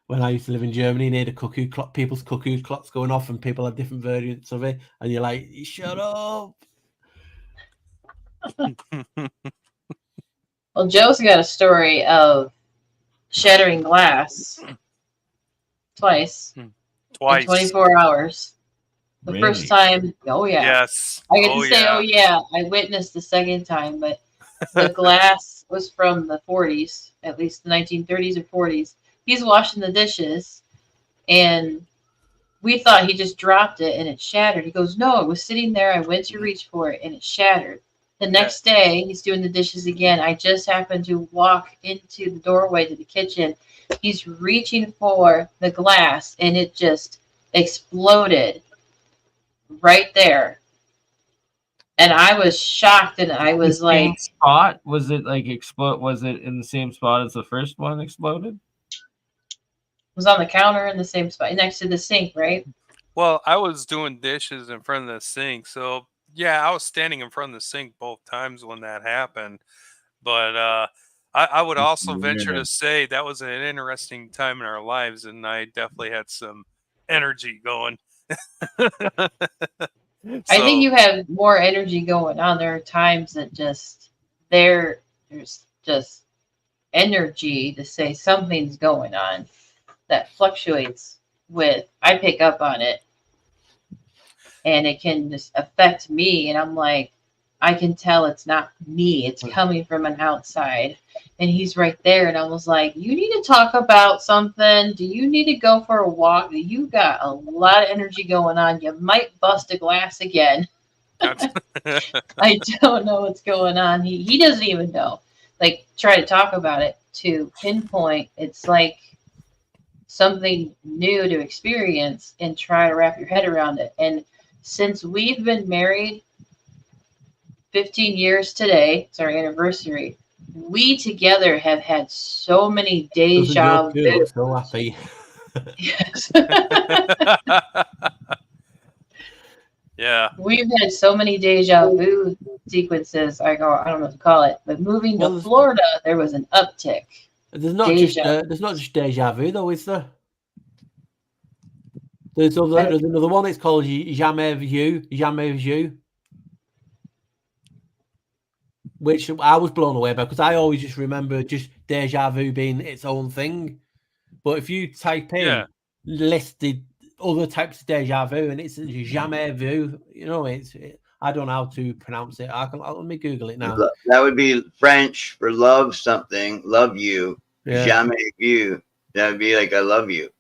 when I used to live in Germany, and a cuckoo clock, people's cuckoo clocks going off, and people had different variants of it, and you're like, shut up.
Well, Joe's got a story of shattering glass twice in 24 hours. The first time, oh yeah.
Yes.
I get to say, oh yeah. I witnessed the second time, but the glass was from the 40s, at least the 1930s or 40s. He's washing the dishes, and we thought he just dropped it and it shattered. He goes, no, it was sitting there. I went to reach for it and it shattered. The next day, he's doing the dishes again. I just happened to walk into the doorway to the kitchen. He's reaching for the glass, and it just exploded right there. And I was shocked, and I was
the
like,
spot? Was it like explode? Was it in the same spot as the first one exploded?
It was on the counter in the same spot next to the sink, right?
Well, I was doing dishes in front of the sink, so yeah, I was standing in front of the sink both times when that happened. But I would also venture to say that was an interesting time in our lives, and I definitely had some energy going.
I think you have more energy going on. There are times that there's just energy to say something's going on that fluctuates with. I pick up on it, and it can just affect me, and I'm like, I can tell it's not me. It's coming from an outside. And he's right there. And I was like, you need to talk about something. Do you need to go for a walk? You got a lot of energy going on. You might bust a glass again. I don't know what's going on. He doesn't even know. Like, try to talk about it to pinpoint. It's like something new to experience and try to wrap your head around it. And since we've been married 15 years today, it's our anniversary, we together have had so many deja vu.
I'm so happy.
Yes.
Yeah.
We've had so many deja vu sequences. I don't know what to call it, but moving to Florida, there was an uptick.
There's not just deja vu though, is there? There's another one. It's called Jamais Vu, which I was blown away by because I always just remember just deja vu being its own thing. But if you type in listed other types of deja vu and it's Jamais Vu, you know, I don't know how to pronounce it. Let me Google it now.
That would be French for love something, love you.
Yeah.
Jamais vu. That would be like I love you.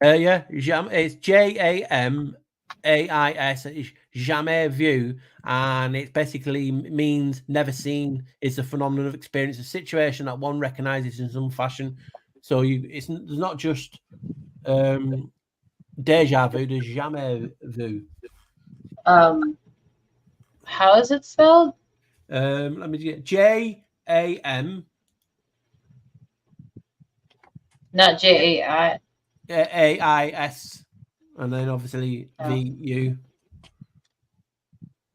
Yeah, it's JAMAIS, Jamais Vu, and it basically means never seen. It's a phenomenon of experience, a situation that one recognizes in some fashion. So there's not just deja vu, there's jamais vu.
How is it spelled?
Let me get JAM.
Not JAI.
AIS, and then obviously VU.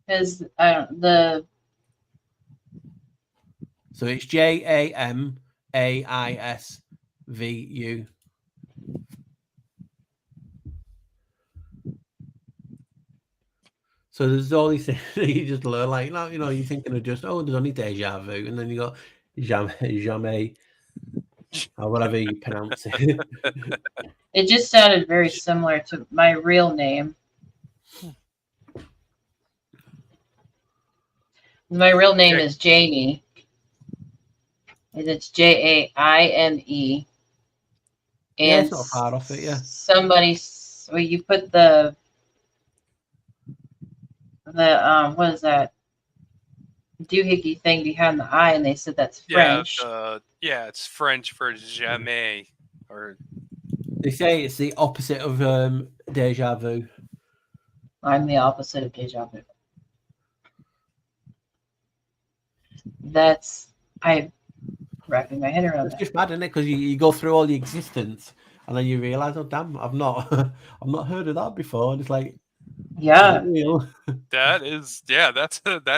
Because
So it's JAMAIS VU. So there's all these things that you just learn, like, you know, you're thinking of just, there's only deja vu, and then you got jamais, or whatever you pronounce it.
It just sounded very similar to my real name. My real name is Jamie. And it's JAIME. And
it's not far off it, yeah.
You put the what is that? Doohickey thing behind the I, and they said that's French.
Yeah, it's French for jamais. Or
they say it's the opposite of deja vu.
I'm the opposite of deja vu. I'm wrapping my head around that.
It's just mad, isn't it? Because you go through all the existence and then you realize, oh damn, I've not heard of that before. And it's like,
yeah,
that is, yeah, that's a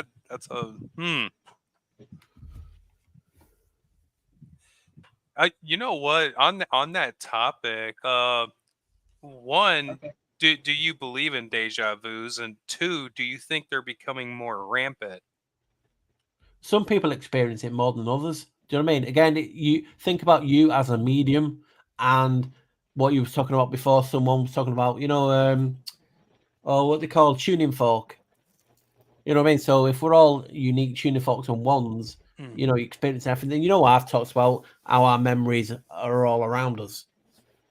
you know what, on that topic, one, do you believe in deja vus, and two, do you think they're becoming more rampant?
Some people experience it more than others. Do you know what I mean? Again, you think about you as a medium and what you were talking about before. Someone was talking about, you know, what they call tuning fork. You know what I mean? So if we're all unique tuning forks and ones, you know, you experience everything. You know, I've talked about how our memories are all around us.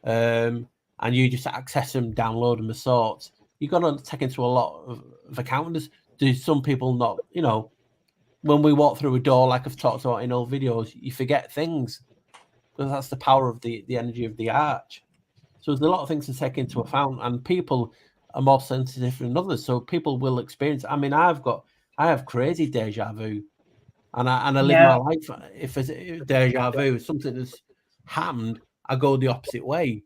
And you just access them, download them, as sorts. You've got to take into a lot of account. Do some people not, you know, when we walk through a door, like I've talked about in old videos, you forget things because that's the power of the energy of the arch. So there's a lot of things to take into account, and people are more sensitive than others. So people will experience. I mean, I have crazy deja vu, and I live my life. If it's deja vu, something that's happened, I go the opposite way.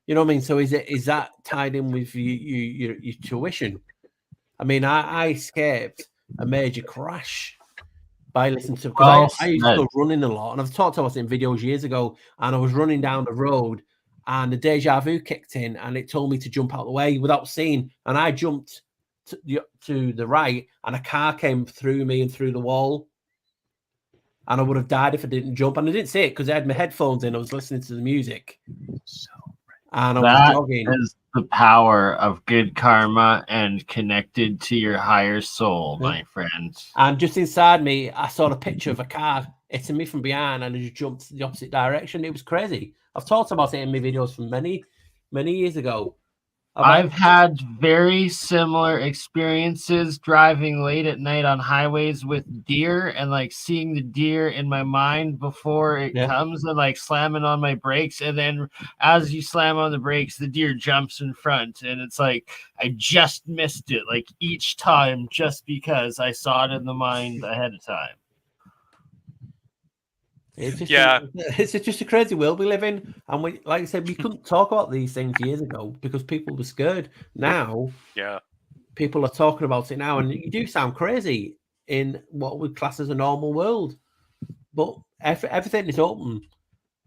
You know what I mean? So is that tied in with your tuition? I mean, I escaped a major crash by listening to, because I used to go running a lot, and I've talked about it in videos years ago, and I was running down the road and the deja vu kicked in and it told me to jump out of the way without seeing, and I jumped to the right and a car came through me and through the wall, and I would have died if I didn't jump, and I didn't see it because I had my headphones in, I was listening to the music, and I was jogging.
Is the power of good karma and connected to your higher soul, my friend.
And just inside me, I saw a picture of a car hitting me from behind, and I just jumped the opposite direction. It was crazy. I've talked about it in my videos from many years ago.
I've had very similar experiences driving late at night on highways with deer, and like seeing the deer in my mind before it comes, and like slamming on my brakes, and then as you slam on the brakes, the deer jumps in front, and it's like I just missed it, like each time, just because I saw it in the mind ahead of time.
It's just it's just a crazy world we live in, and we, like I said, we couldn't talk about these things years ago because people were scared. Now, people are talking about it now, and you do sound crazy in what we class as a normal world, but everything is open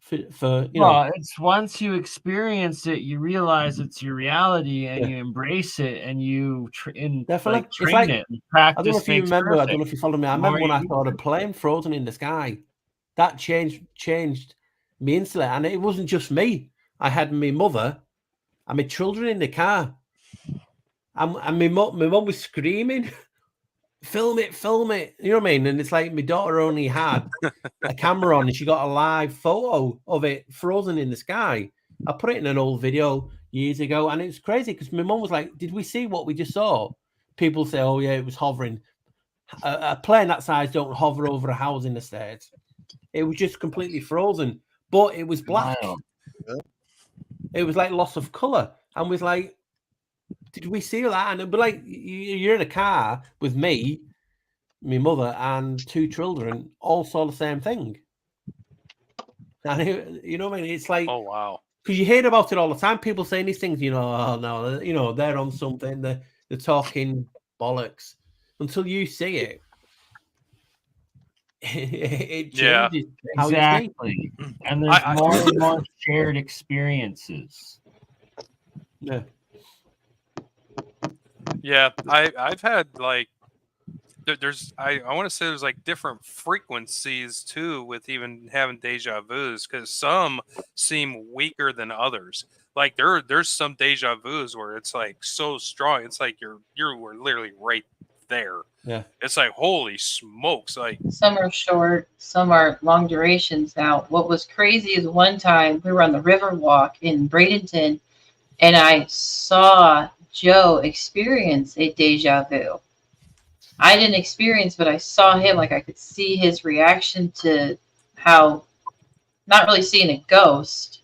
for you know.
It's once you experience it, you realize it's your reality, and you embrace it, and you train it. And practice.
I don't know if you remember.
Perfect.
I don't know if you follow me. I remember when I saw a plane frozen in the sky. That changed me instantly, and it wasn't just me. I had my mother and my children in the car, and my mum was screaming, "Film it, film it!" You know what I mean? And it's like my daughter only had a camera on, and she got a live photo of it frozen in the sky. I put it in an old video years ago, and it was crazy because my mum was like, "Did we see what we just saw?" People say, "Oh yeah, it was hovering." A plane that size don't hover over a housing estate. It was just completely frozen, but it was black.
Wow.
It was like loss of color, and was like, "Did we see that?" And it'd be like, you're in a car with me, my mother, and two children, all saw the same thing. And you know what I mean? It's like,
oh wow,
because you hear about it all the time. People saying these things, oh no, they're on something. They're talking bollocks until you see it. It changes how
exactly.
you see.
And there's more and more shared experiences.
Yeah, I've had like there's I want to say there's like different frequencies too with even having deja vus, because some seem weaker than others. Like there's some deja vus where it's like so strong, it's like you're literally right there.
Yeah,
it's like holy smokes. Like
some are short, some are long durations. Now, what was crazy is one time we were on the river walk in Bradenton, and I saw Joe experience a deja vu. I didn't experience, but I saw him, like I could see his reaction to how, not really seeing a ghost,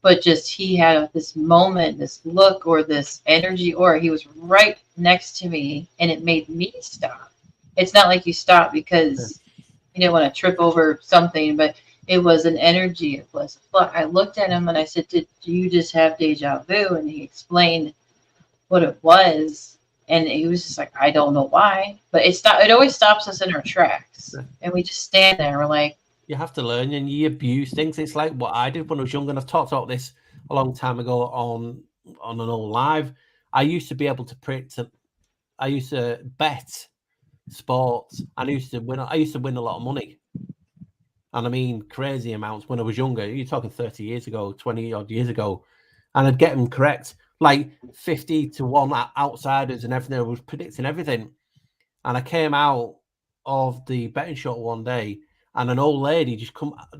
but just he had this moment, this look, or this energy, or he was right next to me, and it made me stop. It's not like you stop because you didn't want to trip over something, but it was an energy. It was. I looked at him and I said, "Did you just have deja vu?" And he explained what it was, and he was just like, "I don't know why," but it always stops us in our tracks, and we just stand there. And we're like,
you have to learn, and you abuse things. It's like what I did when I was young, and I've talked about this a long time ago on an old live. I used to be able to predict. I used to bet sports, and I used to win a lot of money, and I mean crazy amounts when I was younger. You're talking 30 years ago, 20 odd years ago, and I'd get them correct, like 50 to 1 outsiders and everything. I was predicting everything, and I came out of the betting shop one day, and an old lady just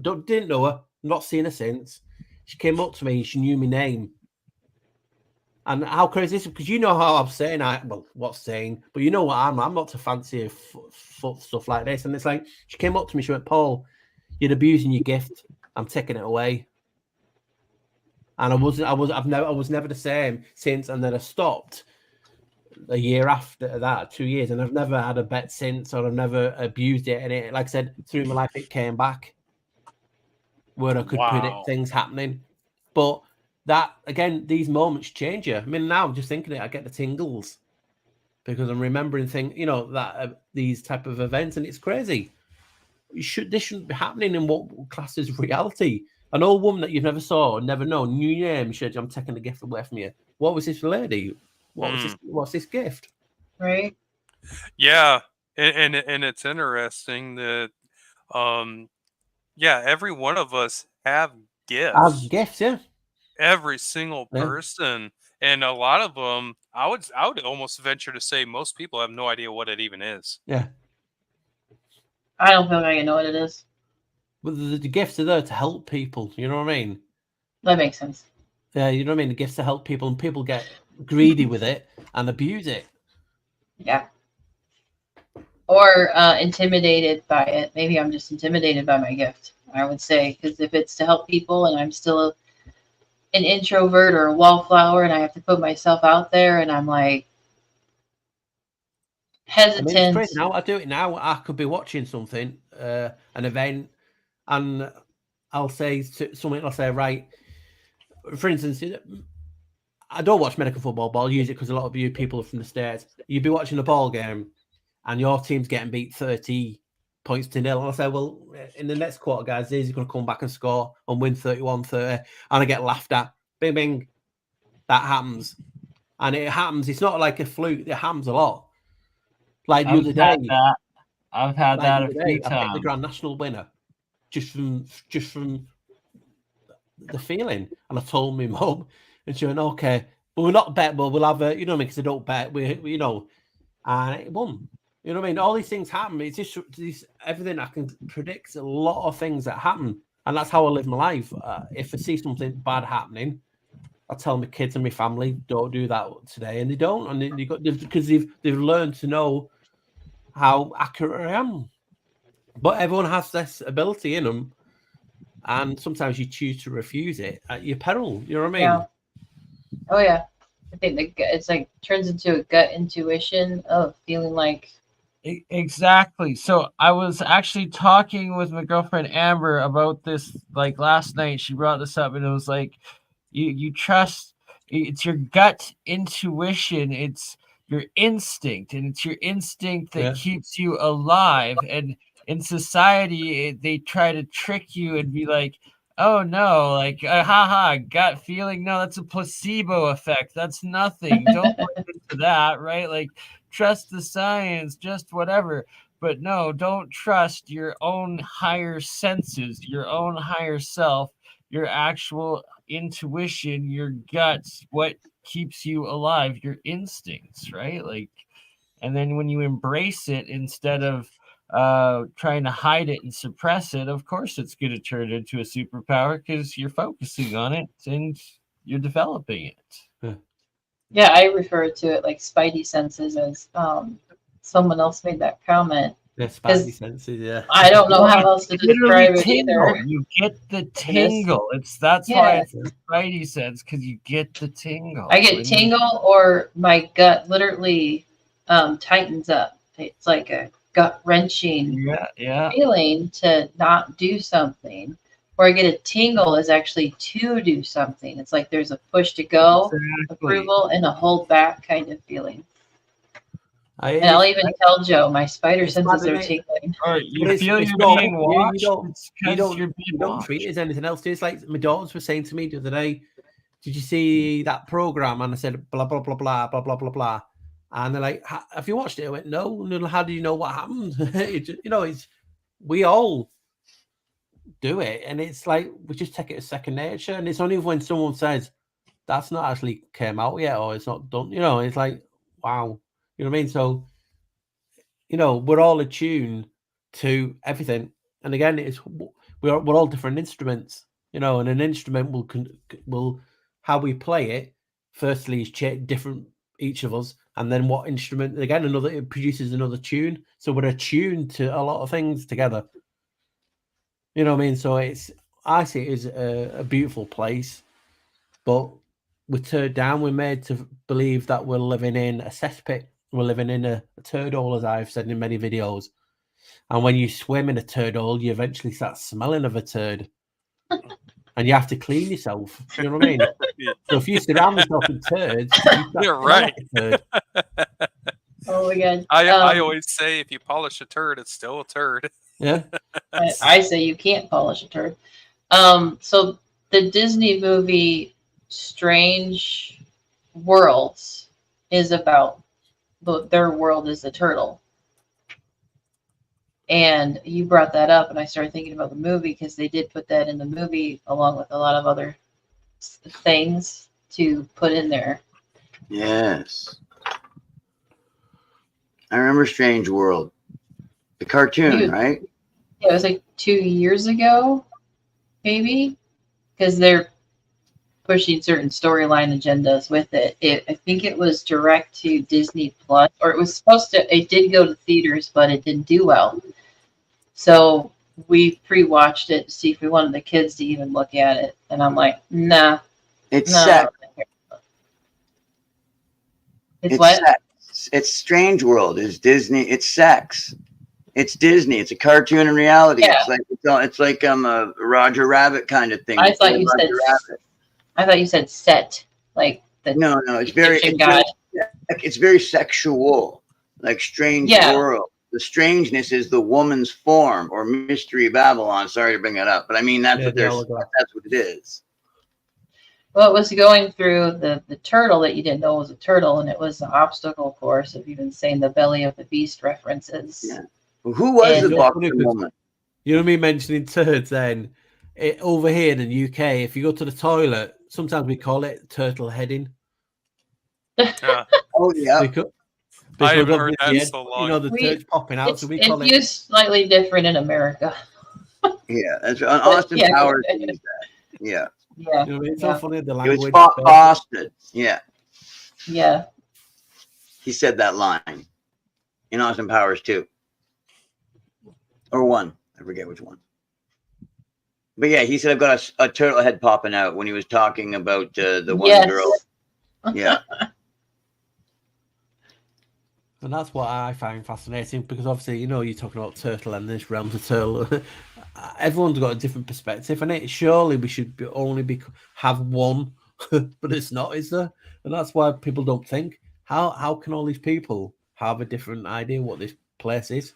didn't know her, not seen her since. She came up to me, she knew my name. And how crazy is it? Because you know how I'm saying, what's saying, but you know what I'm not to fancy foot stuff like this. And it's like, she came up to me, she went, "Paul, you're abusing your gift. I'm taking it away." And I was never the same since. And then I stopped a year after that, 2 years, and I've never had a bet since, or I've never abused it. And it, like I said, through my life, it came back where I could predict things happening. But that, again, these moments change you. I mean, now I'm just thinking it, I get the tingles because I'm remembering things, that these type of events, and it's crazy. This shouldn't be happening in what class is reality. An old woman that you've never saw, never known, new name, she said, "I'm taking the gift away from you." What was this lady? What's this gift?
Right.
Yeah. And it's interesting that every one of us have gifts.
Yeah.
Every single person. And a lot of them, I would almost venture to say most people have no idea what it even is.
Yeah.
I don't feel like I know what it is.
But the gifts are there to help people. You know what I mean?
That makes sense.
Yeah, you know what I mean? The gifts to help people, and people get greedy with it and abuse it.
Yeah. Or intimidated by it. Maybe I'm just intimidated by my gift, I would say. Because if it's to help people and I'm still an introvert or a wallflower and I have to put myself out there and I'm like hesitant.
I mean, it's crazy now. I do it now. I could be watching something, an event, and I'll say something. I'll say, right, for instance, I don't watch American football, but I'll use it because a lot of you people are from the States. You'd be watching a ball game and your team's getting beat 30 points to nil. And I'll say, well, in the next quarter, guys, he's going to come back and score and win 31-30. And I get laughed at. Bing, bing. That happens. And it happens. It's not like a fluke. It happens a lot. Like the other day.
I've had that a few times.
I picked the Grand National winner just from the feeling. And I told my mum, and she went, okay, but we're not bet, but we'll have a, you know what I mean, because I don't bet, we you know, and it won. You know what I mean? All these things happen. It's just everything I can predict, a lot of things that happen. And that's how I live my life. If I see something bad happening, I tell my kids and my family, don't do that today. And they don't. And because they've learned to know how accurate I am. But everyone has this ability in them. And sometimes you choose to refuse it at your peril. You know what I mean?
Yeah. Oh, yeah. I think it's like turns into a gut intuition of feeling like.
Exactly. So I was actually talking with my girlfriend Amber about this like last night. She brought this up and it was like you trust, it's your gut intuition, it's your instinct, and it's your instinct that keeps you alive. And in society they try to trick you and be like, oh no, like haha, gut feeling, no, that's a placebo effect, that's nothing, don't listen to that, right? Like trust the science, just whatever. But no, don't trust your own higher senses, your own higher self, your actual intuition, your guts, what keeps you alive, your instincts, right? Like, and then when you embrace it instead of trying to hide it and suppress it, of course it's going to turn into a superpower because you're focusing on it and you're developing it.
Yeah, I refer to it like spidey senses as someone else made that comment.
Yeah, spidey senses, yeah.
I don't know how else to describe it either.
You get the tingle. That's why it's the spidey sense, because you get the tingle.
I get tingle, or my gut literally tightens up. It's like a gut wrenching feeling to not do something. Or I get a tingle is actually to do something. It's like there's a push to go, approval, and a hold back kind of feeling. And I'll even tell Joe my spider senses are tingling.
You feel you're being watched.
You don't treat it as anything else. It's like my daughters were saying to me the other day, did you see that program? And I said, blah, blah, blah, blah, blah, blah, blah, blah. And they're like, have you watched it? I went, no. And how do you know what happened? We all do it. And it's like, we just take it as second nature. And it's only when someone says, that's not actually came out yet, or it's not done, it's like, wow. You know what I mean? So, we're all attuned to everything. And again, we're all different instruments, and an instrument will how we play it, firstly, is different, each of us. And then what instrument, again, it produces another tune. So we're attuned to a lot of things together. You know what I mean? So I see it as a beautiful place, but we're turned down. We're made to believe that we're living in a cesspit. We're living in a turd hole, as I've said in many videos. And when you swim in a turd hole, you eventually start smelling of a turd. And you have to clean yourself. You know what I mean? So if you surround yourself in turds,
you're right.
Turd. Oh my God.
I always say if you polish a turd, it's still a turd.
Yeah.
I say you can't polish a turd. So the Disney movie Strange Worlds is about their world is the turtle. And you brought that up, and I started thinking about the movie because they did put that in the movie along with a lot of other things to put in there.
Yes. I remember Strange World. The cartoon, right?
Yeah, it was like 2 years ago, maybe, because they're pushing certain storyline agendas with it. I think it was direct to Disney Plus, or it was supposed to. It did go to theaters, but it didn't do well. So we pre-watched it to see if we wanted the kids to even look at it, and I'm like, nah,
It's
no.
sex.
It's what?
Sex. It's Strange World. It's Disney. It's sex. It's Disney. It's a cartoon in reality.
Yeah.
It's like a Roger Rabbit kind of thing.
I thought you said. Rabbit. I thought you said set, like the
no. It's very sexual, like Strange World. The strangeness is the woman's form or Mystery Babylon. Sorry to bring it up, but I mean that's what it is.
Well, it was going through the turtle that you didn't know was a turtle, and it was the obstacle course of even saying the belly of the beast references.
Yeah. Well, who was the boxing woman?
You know me mentioning turds then. Over here in the UK, if you go to the toilet, sometimes we call it turtle heading.
Oh, yeah.
Because
I have heard that so long.
You know, the turds popping out, so we call it...
It's used slightly different in America.
Yeah, that's Austin Powers used that. Yeah.
Yeah.
You know, it's so funny, the language.
It was Boston. Yeah.
Yeah.
He said that line in Austin Powers 2. Or 1. I forget which one. But yeah, he said, I've got a turtle head popping out when he was talking about the one girl. Yeah.
And that's what I find fascinating, because obviously, you know, you're talking about turtle and this realm's a turtle. Everyone's got a different perspective, and surely we should have one, but it's not, is there? And that's why people don't think. How can all these people have a different idea what this place is?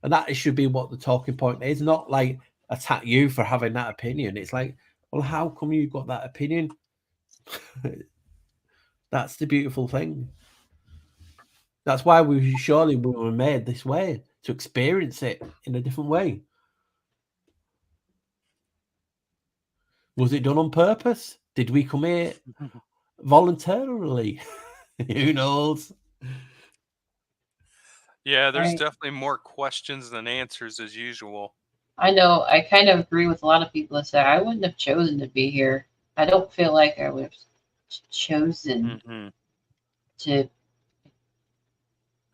And that should be what the talking point is, not like attack you for having that opinion. It's like, well, how come you got that opinion? That's the beautiful thing. That's why we were made this way, to experience it in a different way. Was it done on purpose? Did we come here voluntarily? Who knows?
Yeah, there's definitely more questions than answers as usual.
I know. I kind of agree with a lot of people that say I wouldn't have chosen to be here. I don't feel like I would have chosen to.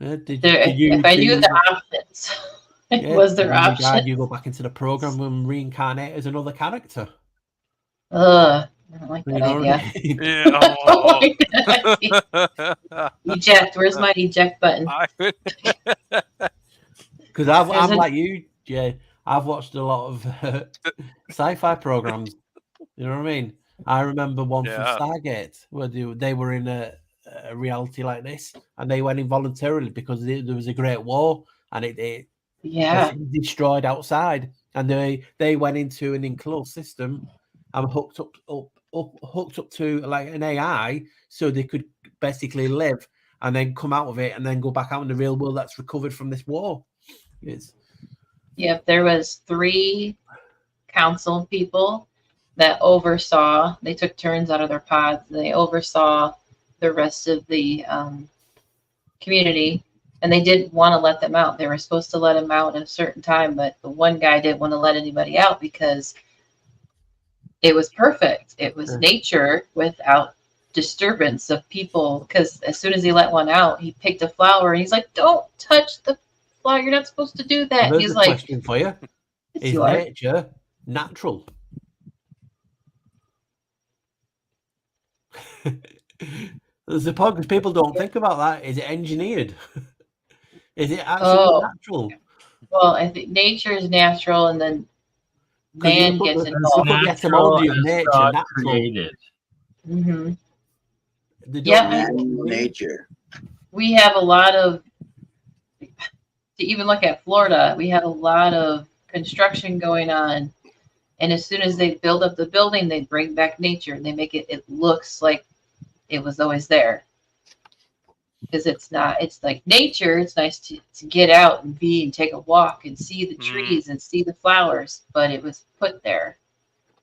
If I knew the options, was there options?
You go back into the program and reincarnate as another character.
I don't like that idea. Eject. Where's my eject button?
Because I'm like you, Jay. I've watched a lot of sci-fi programs. You know what I mean? I remember one from Stargate where they were in a reality like this, and they went in voluntarily because there was a great war, and it destroyed outside, and they went into an enclosed system and hooked up to like an AI, so they could basically live and then come out of it and then go back out in the real world that's recovered from this war.
There was 3 council people that oversaw. They took turns out of their pods. They oversaw the rest of the community, and they didn't want to let them out. They were supposed to let them out at a certain time, but the one guy didn't want to let anybody out because it was perfect. It was nature without disturbance of people, because as soon as he let one out, he picked a flower and he's like, don't touch the flower. You're not supposed to do that.
There's
he's
a
like,
question for you. Is nature natural? There's a point because people don't think about that. Is it engineered? Is it actually natural?
Well, I think nature is natural, and then man gets involved.
The etymology of nature, created.
Mm-hmm.
Nature.
We have a lot of, to even look at Florida, we have a lot of construction going on, and as soon as they build up the building, they bring back nature and they make it looks like it was always there. Because it's like nature. It's nice to get out and be and take a walk and see the trees and see the flowers, but it was put there.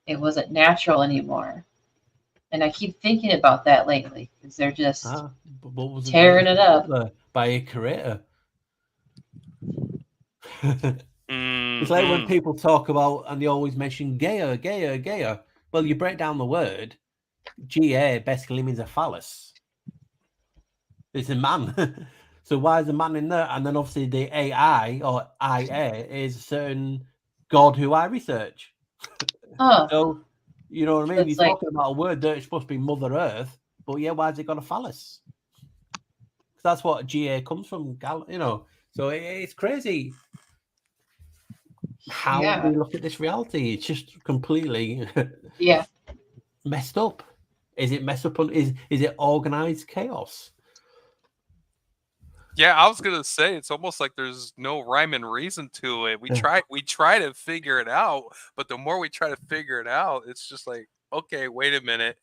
It wasn't natural anymore. And I keep thinking about that lately because they're just
what was
tearing it up
by a creator.
Mm-hmm.
It's like when people talk about and they always mention Gaia. Well, you break down the word, Ga basically means a phallus. It's a man. So why is a man in there? And then obviously the AI or IA is a certain god who I research.
Oh.
So you know what I mean?
It's
You're
like-
talking about a word that is supposed to be Mother Earth, but yeah, why has it got a phallus? Because that's what GA comes from, you know. So it's crazy how we look at this reality. It's just completely messed up. Is it messed up? Is it organized chaos?
Yeah, I was gonna say it's almost like there's no rhyme and reason to it. We try to figure it out, but the more we try to figure it out, it's just like, okay, wait a minute.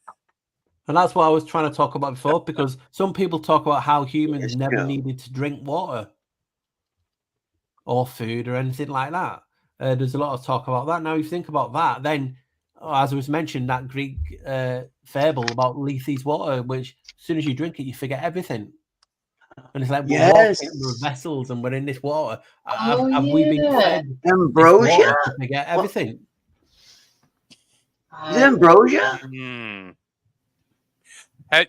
And that's what I was trying to talk about before, because some people talk about how humans never needed to drink water or food or anything like that. There's a lot of talk about that. Now, if you think about that, then as was mentioned, that Greek fable about Lethe's water, which as soon as you drink it, you forget everything. And it's like, we're walking through vessels and we're in this water. Have we been fed
ambrosia
to forget everything?
Is it ambrosia?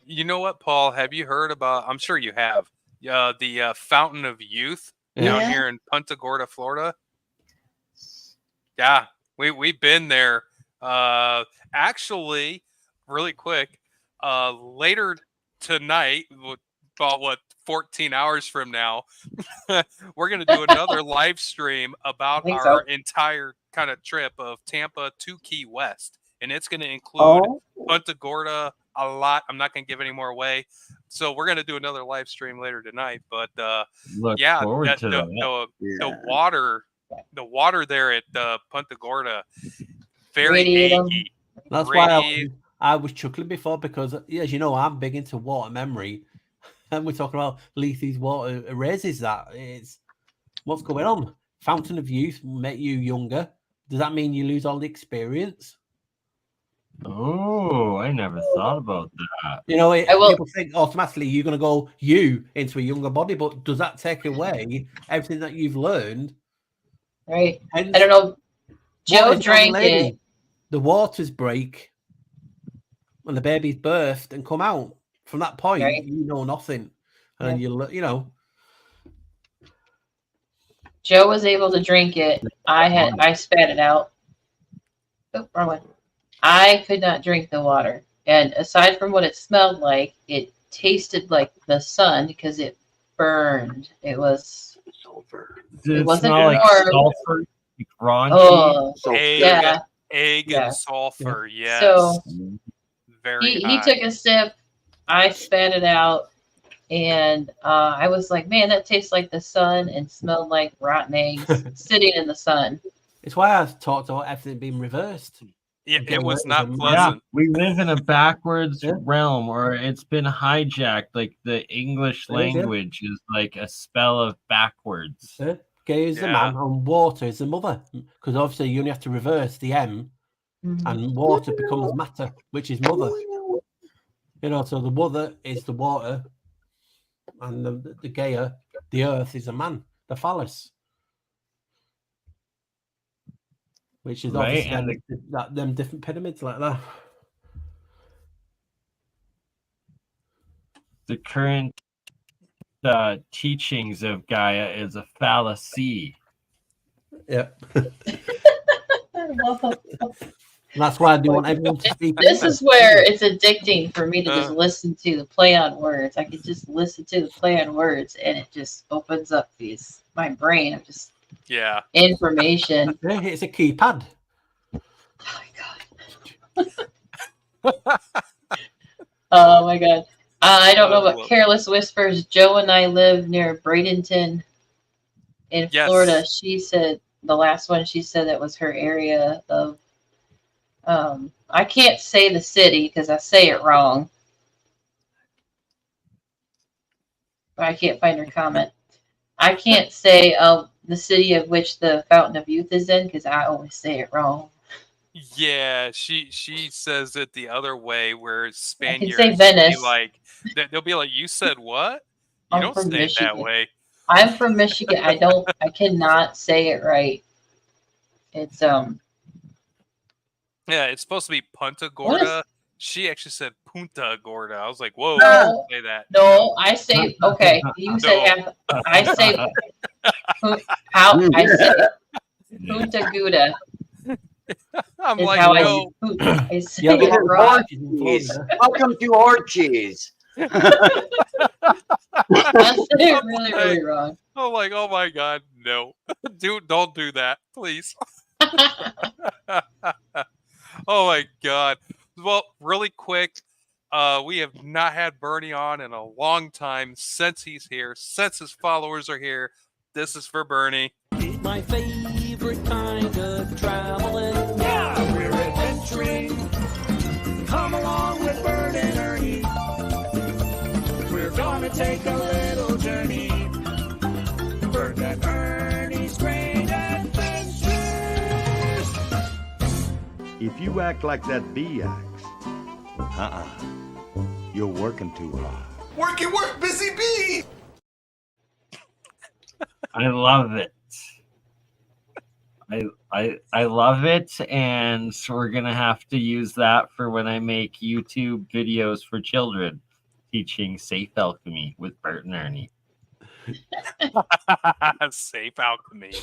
You know what, Paul? Have you heard about? I'm sure you have. The Fountain of Youth down here in Punta Gorda, Florida. Yeah, we've been there. Actually, really quick, later tonight, about 14 hours from now, we're going to do another live stream about our entire kind of trip of Tampa to Key West. And it's going to include Punta Gorda a lot. I'm not going to give any more away. So we're going to do another live stream later tonight. But
Look forward to that.
The water there at Punta Gorda, very eggy.
That's why I was chuckling before, because as you know, I'm big into water memory. And we're talking about Lethe's water erases that. It's what's going on. Fountain of Youth make you younger. Does that mean you lose all the experience?
Oh, I never thought about that.
You know, people think automatically you're going to go into a younger body, but does that take away everything that you've learned?
Right. Hence, I don't know. Joe drank it.
The waters break when the baby's birthed and come out. From that point, you know nothing, and you know.
Joe was able to drink it. I spat it out. Oh, wrong one. I could not drink the water, and aside from what it smelled like, it tasted like the sun because it burned. It was
sulfur. Did it wasn't smell like sulfur? Like raunchy?
Oh,
egg and sulfur. Yes.
So
very.
He took a sip. I spat it out, and I was like, man, that tastes like the sun and smelled like rotten eggs sitting in the sun.
It's why I talked about everything being reversed.
Yeah, it was not pleasant.
Yeah, we live in a backwards realm, or it's been hijacked. Like the English language is like a spell of backwards.
Gay is the man and water is the mother. Because obviously you only have to reverse the M, and water becomes matter, which is mother. You know, so the mother is the water, and the Gaia, the earth, is a man, the phallus. Which is obviously them different pyramids like that.
The current teachings of Gaia is a fallacy.
Yeah. That's why I do want everyone to speak.
This is where it's addicting for me to just listen to the play on words. I can just listen to the play on words, and it just opens up my brain of just information.
It's a keypad.
Oh my god. Oh my god. I don't know about Careless Whispers. Joe and I live near Bradenton in Florida. She said the last one she said that was her area of I can't say the city because I say it wrong. I can't find her comment. I can't say the city of which the Fountain of Youth is in because I always say it wrong.
Yeah, she says it the other way, where
I can
Spaniards
say
be
Venice.
like, they'll be like, "You said what? You
I'm
don't
from
say it that
Michigan.
way."
I'm from Michigan. I cannot say it right. It's
Yeah, it's supposed to be Punta
What is-
Gorda. She actually said Punta Gorda. I was like, "Whoa,
No.
don't say that."
no. I say okay. You say
No.
I say how I say Punta Gouda
I'm
is
like,
how
no.
I say
Yeah,
it
but
wrong.
Ortiz. Welcome to Ortiz.
I say it
I'm
really,
like-
really wrong.
I'm like, oh my god, no, dude, don't do that, please. Oh my god. Well, really quick, we have not had Bernie on in a long time since he's here, since his followers are here. This is for Bernie.
My favorite kind of traveling. Yeah, we're adventuring. Come along with Bert and Ernie. We're gonna take a little journey. Bert and Ernie's Great Adventures.
If you act like that bee acts, you're working too hard.
Work, busy bee.
I love it. I love it, and so we're gonna have to use that for when I make YouTube videos for children, teaching safe alchemy with Bert and Ernie.
Safe alchemy.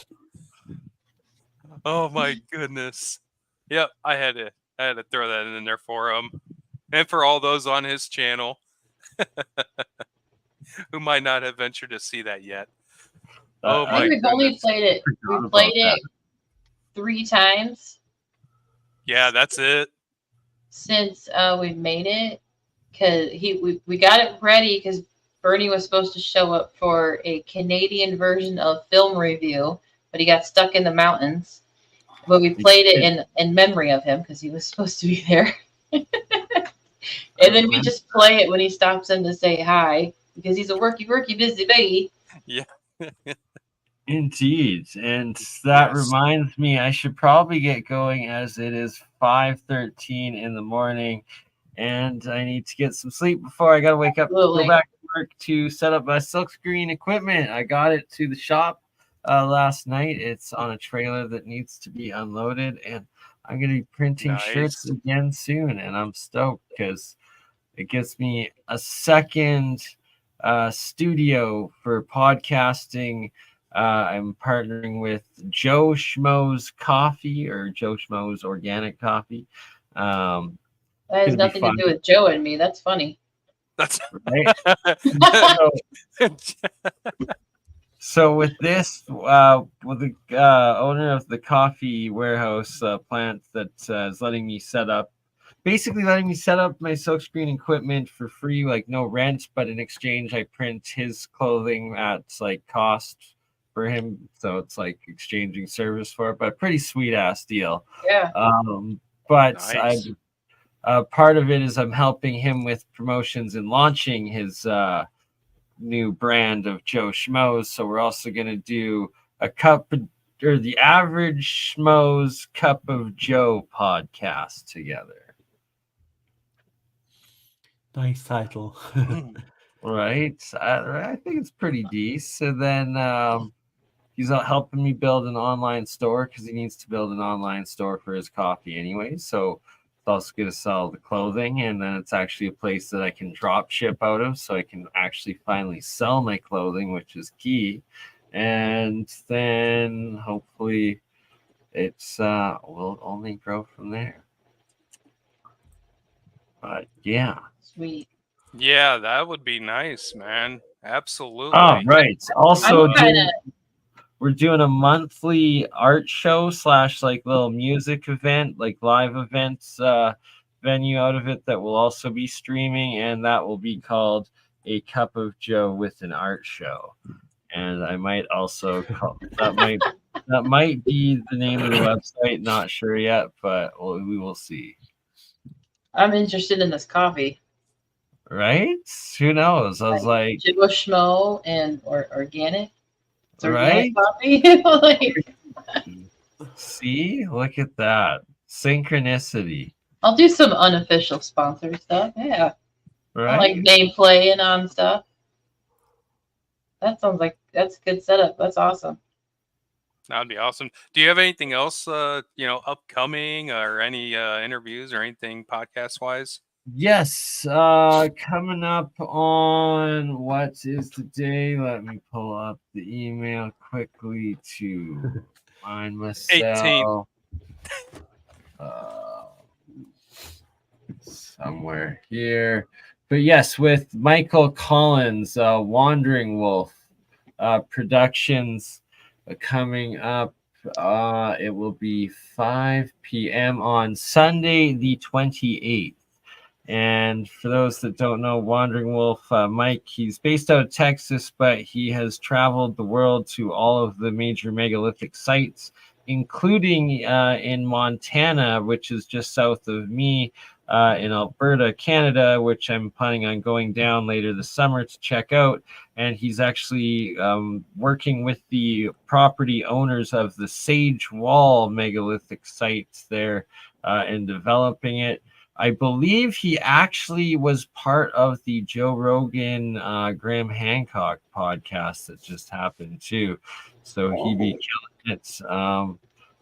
Oh my goodness. Yep, I had to throw that in there for him, and for all those on his channel who might not have ventured to see that yet. Oh
I
my
think we've only
goodness.
played it. We
Forgot
played
about
it 3 times
Yeah, that's it.
since we made it. Cause we got it ready because Bernie was supposed to show up for a Canadian version of film review, but he got stuck in the mountains. But we played it in memory of him because he was supposed to be there. And then we just play it when he stops in to say hi because he's a worky, busy bee.
Yeah.
Indeed, and that
Yes.
reminds me, I should probably get going as it is 5:13 in the morning, and I need to get some sleep before I gotta wake up,
Absolutely.
go back to work to set up my silkscreen equipment. I got it to the shop last night. It's on a trailer that needs to be unloaded, and I'm gonna be printing shirts
Nice.
again soon, and I'm stoked because it gives me a second studio for podcasting. I'm partnering with Joe Schmo's Coffee, or Joe Schmo's Organic Coffee.
That has
It'll be
nothing to
fun.
do with Joe and me. That's funny.
That's
Right? So with this, with the owner of the coffee warehouse plant that is letting me set up my silkscreen equipment for free, like no rent, but in exchange I print his clothing at like cost for him, so it's like exchanging service for it, but pretty sweet ass deal.
Yeah.
But
Nice.
part of it is I'm helping him with promotions and launching his new brand of Joe Schmo's. So we're also going to do a the Average Schmo's Cup of Joe podcast together.
Nice title.
Right. I think it's pretty decent. And then he's helping me build an online store because he needs to build an online store for his coffee anyway. So it's also going to sell the clothing, and then it's actually a place that I can drop ship out of, so I can actually finally sell my clothing, which is key. And then hopefully it's will only grow from there. But yeah.
Sweet.
Yeah, that would be nice, man. Absolutely.
Oh, right. Also,
I'm kinda,
we're doing a monthly art show / like little music event, like live events venue out of it that will also be streaming, and that will be called A Cup of Joe with an Art Show. And I might also call that might be the name of the website. Not sure yet, but we will see.
I'm interested in this coffee.
Right? Who knows? I was like
Joe Schmo and organic. It's
right?
organic coffee. Like,
See, look at that. Synchronicity.
I'll do some unofficial sponsor stuff. Yeah.
Right?
I like gameplay and on stuff. That sounds like that's a good setup. That's awesome.
That'd be awesome. Do you have anything else, upcoming, or any interviews or anything podcast wise?
Yes, coming up on what is today? Let me pull up the email quickly to find myself.
18th.
Somewhere here. But yes, with Michael Collins, Wandering Wolf Productions coming up. It will be 5 p.m. on Sunday, the 28th. And for those that don't know, Wandering Wolf, Mike, he's based out of Texas, but he has traveled the world to all of the major megalithic sites, including in Montana, which is just south of me, in Alberta, Canada, which I'm planning on going down later this summer to check out. And he's actually working with the property owners of the Sage Wall megalithic sites there and developing it. I believe he actually was part of the Joe Rogan, Graham Hancock podcast that just happened too. So he'd be killing it.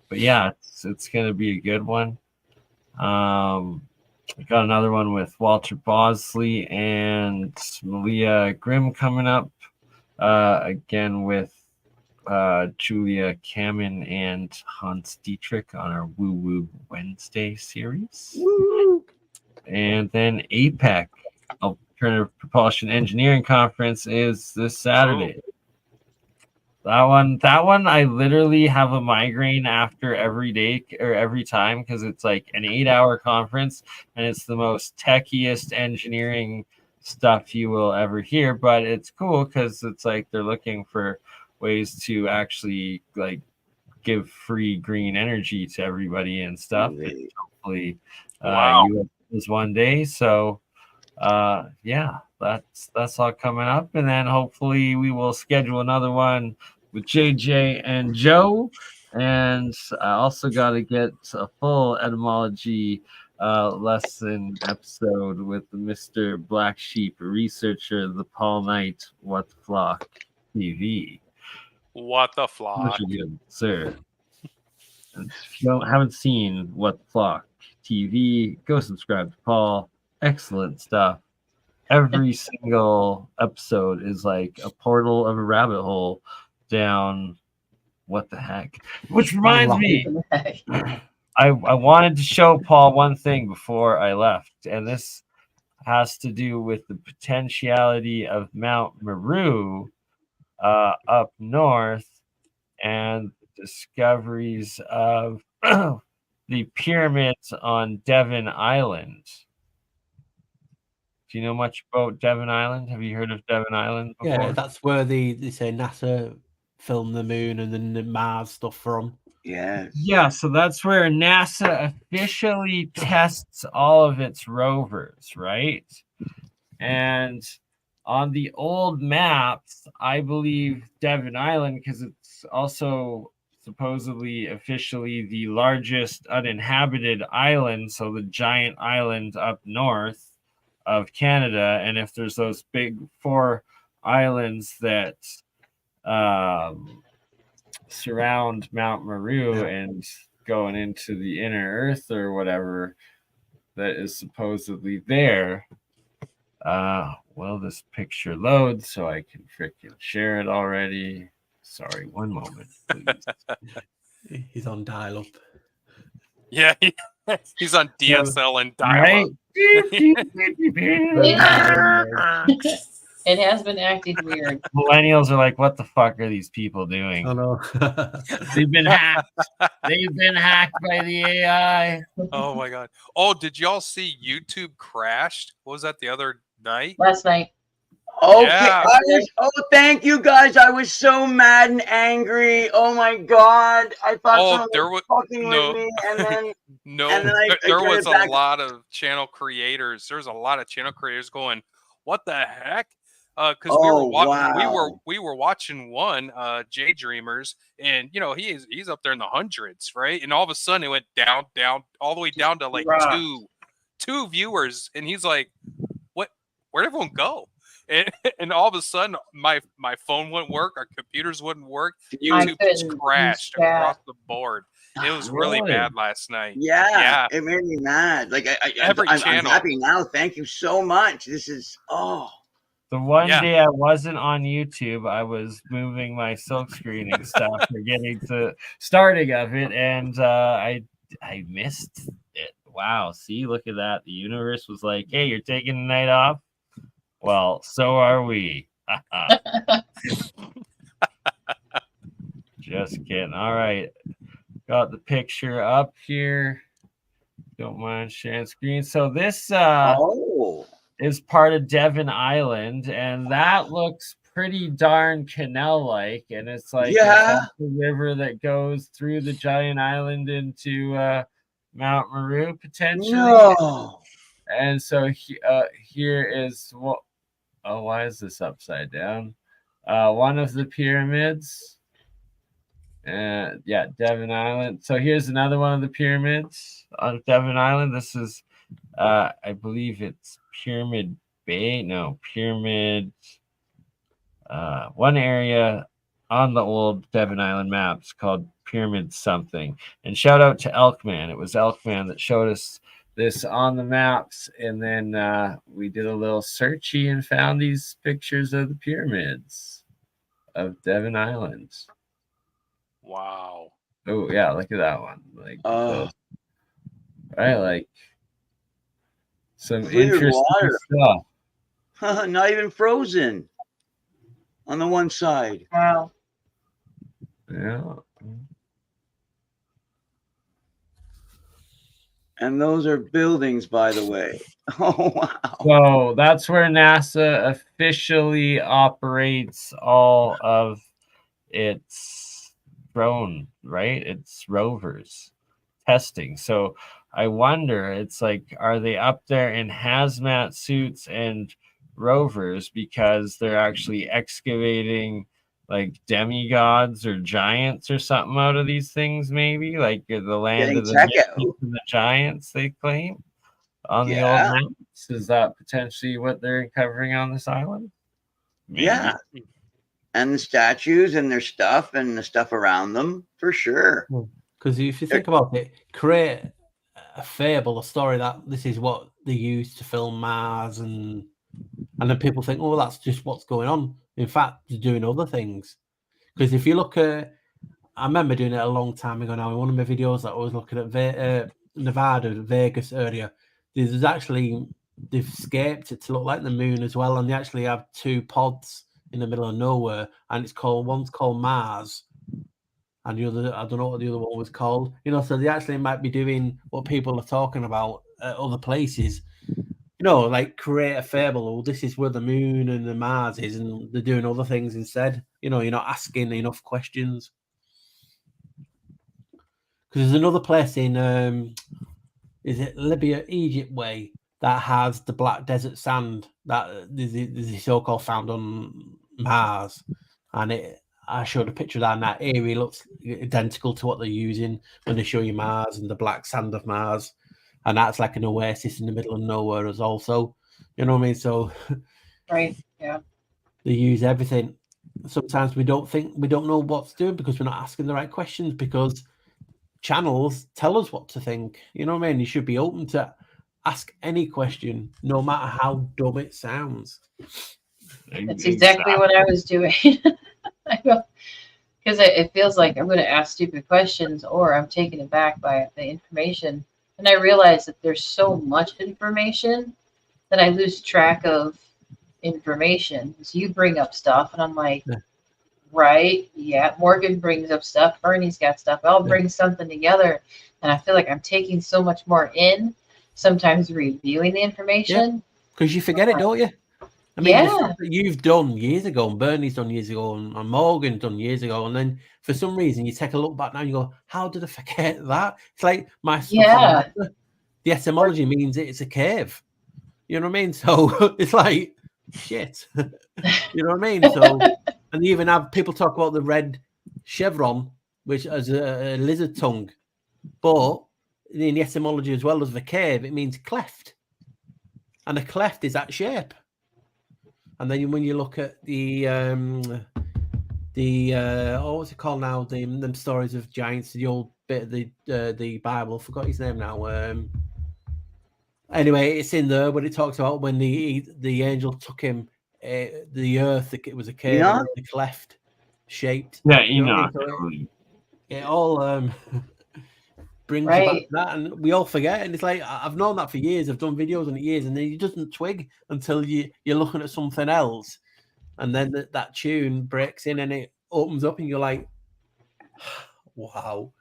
But yeah, it's going to be a good one. I got another one with Walter Bosley and Malia Grimm coming up. Again with Julia Kamen and Hans Dietrich on our Woo Woo Wednesday series. Woo! And then APEC, Alternative Propulsion Engineering Conference, is this Saturday. That one, I literally have a migraine after every day or every time because it's like an 8-hour conference and it's the most techiest engineering stuff you will ever hear. But it's cool because it's like they're looking for ways to actually like give free green energy to everybody and stuff. And hopefully, you is one day. So, yeah, that's all coming up, and then hopefully we will schedule another one with JJ and Joe. And I also got to get a full etymology lesson episode with Mr. Black Sheep researcher, the Paul Knight What the Flock TV.
What the Flock,
sir. And if you haven't seen What the Flock TV, go subscribe to Paul. Excellent stuff. Every single episode is like a portal of a rabbit hole down what the heck. Which reminds me, I wanted to show Paul one thing before I left, and this has to do with the potentiality of Mount Meru up north and discoveries of the pyramids on Devon Island. Do you know much about Devon Island? Have you heard of Devon Island before?
Yeah, that's where they say NASA filmed the moon and then the Mars stuff from.
Yeah,
so that's where NASA officially tests all of its rovers, right? And on the old maps, I believe Devon Island, because it's also supposedly officially the largest uninhabited island, so the giant island up north of Canada. And if there's those big 4 islands that surround Mount Meru and going into the inner earth or whatever that is supposedly there, well, this picture loads so I can freaking share it already. Sorry, one moment, please.
He's on dial-up.
Yeah, he's on DSL and dial-up.
It has been acting weird.
Millennials are like, what the fuck are these people doing?
Oh no.
They've been hacked. They've been hacked by the AI.
Oh my god. Oh, did y'all see YouTube crashed? What was that the other night?
Last night.
Okay.
Yeah.
Thank you guys. I was so mad and angry. Oh my god. I thought someone was fucking with me, and then
there was a lot of channel creators. There's a lot of channel creators going, what the heck? because we were watching one J Dreamers, and he's up there in the hundreds, right? And all of a sudden it went down all the way down to like two viewers, and he's like, "What? Where'd everyone go?" And all of a sudden my phone wouldn't work, our computers wouldn't work, YouTube just crashed across the board. It was really bad last night.
Yeah, it made me mad. Like
I'm
happy now. Thank you so much. This is
The one day I wasn't on YouTube, I was moving my silk screening stuff for getting to starting of it, and I missed it. Wow, see, look at that. The universe was like, "Hey, you're taking the night off? Well, so are we." Just kidding. All right. Got the picture up here. Don't mind sharing screen. So this is part of Devon Island, and that looks pretty darn canal-like, and it's like the river that goes through the giant island into Mount Meru potentially.
No.
And so here is what. Oh, why is this upside down? One of the pyramids. Devon Island. So here's another one of the pyramids on Devon Island. This is, I believe it's Pyramid Bay. No, Pyramid. One area on the old Devon Island maps called Pyramid something. And shout out to Elkman. It was Elkman that showed us this on the maps, and then we did a little searchy and found these pictures of the pyramids of Devon Island.
Wow.
Oh yeah, look at that one. Like right, like some interesting stuff.
Not even frozen on the one side.
Wow.
Yeah.
And those are buildings, by the way. Oh, wow.
So that's where NASA officially operates all of its drone, right? It's rovers testing. So I wonder, it's like, are they up there in hazmat suits and rovers because they're actually excavating like demigods or giants or something out of these things, maybe like the land of the giants they claim on the old maps? Is that potentially what they're uncovering on this island?
Maybe. Yeah, and the statues and their stuff and the stuff around them for sure.
Because if you think about it, create a fable, a story that this is what they use to film Mars, and then people think, oh, that's just what's going on. In fact, they're doing other things. Because if you look at, I remember doing it a long time ago now in one of my videos that I was looking at Nevada, Vegas area. There's actually, they've scaped it to look like the moon as well, and they actually have two pods in the middle of nowhere, and one's called Mars, and the other, I don't know what the other one was called. So they actually might be doing what people are talking about at other places. Like create a fable. Well, this is where the moon and the Mars is, and they're doing other things instead. You're not asking enough questions. Because there's another place in, is it Libya, Egypt way, that has the black desert sand that is so-called found on Mars, and I showed a picture of that, and that area looks identical to what they're using when they show you Mars and the black sand of Mars. And that's like an oasis in the middle of nowhere as also. You know what I mean? So
right, yeah.
They use everything. Sometimes we don't know what's doing because we're not asking the right questions, because channels tell us what to think. You know what I mean? You should be open to ask any question, no matter how dumb it sounds.
That's exactly what I was doing. Because it feels like I'm going to ask stupid questions, or I'm taken aback by the information. And I realize that there's so much information that I lose track of information. So you bring up stuff, and I'm like, right, yeah. Morgan brings up stuff. Bernie's got stuff. I'll bring something together, and I feel like I'm taking so much more in. Sometimes reviewing the information.
Because you forget it, don't you? I mean, the stuff that you've done years ago, and Bernie's done years ago, and Morgan's done years ago, and then for some reason you take a look back now and you go, how did I forget that? It's like my stuff the etymology means it's a cave. You know what I mean? So it's like, shit. You know what I mean? So, and you even have people talk about the red chevron, which as a lizard tongue, but in the etymology as well as the cave, it means cleft, and a cleft is that shape. And then when you look at the what's it called now? Them stories of giants, the old bit of the Bible. I forgot his name now. Anyway, it's in there, but it talks about when the angel took him, the earth. It was a cave, and the cleft shaped.
Yeah,
You know
Enoch.
what I mean? So it all brings you back
Right.
to that, and we all forget. And it's like I've known that for years. I've done videos on it years, and then you doesn't twig until you're looking at something else, and then that tune breaks in and it opens up, and you're like, wow,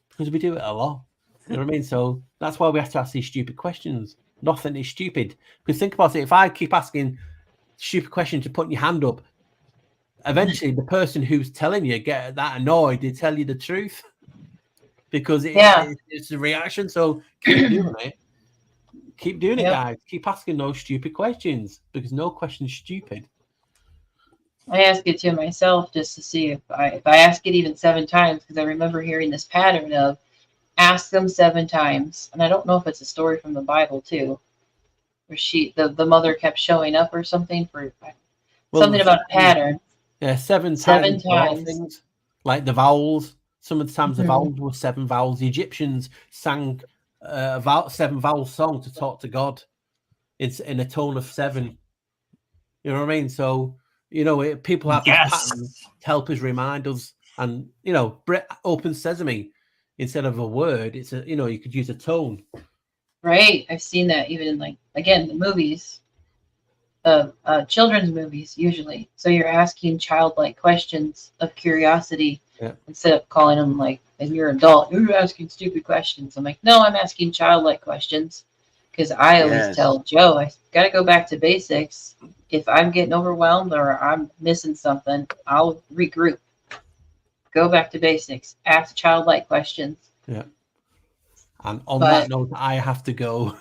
because we do it a lot. You know what I mean? So that's why we have to ask these stupid questions. Nothing is stupid. Because think about it, if I keep asking stupid questions to put your hand up, eventually the person who's telling you get that annoyed, they tell you the truth. Because it's a reaction. So keep doing it. Keep doing it, guys. Keep asking those stupid questions, because no question's stupid.
I ask it to myself just to see if I ask it even 7 times, because I remember hearing this pattern of ask them 7 times. And I don't know if it's a story from the Bible too, where the mother kept showing up or something for something about a pattern.
Yeah, 7
7
times.
times.
Like the vowels. Some of the times the vowels were 7 vowels. The Egyptians sang a 7 vowel song to talk to God. It's in a tone of 7. You know what I mean? So, people have these patterns to help us remind us. And, open sesame instead of a word. It's you could use a tone.
Right. I've seen that even in, again, the movies. Children's movies, usually. So you're asking childlike questions of curiosity instead of calling them if you're an adult, you're asking stupid questions. I'm like, no, I'm asking childlike questions, because I always tell Joe, I got to go back to basics. If I'm getting overwhelmed or I'm missing something, I'll regroup. Go back to basics. Ask childlike questions.
Yeah. And on that note, I have to go.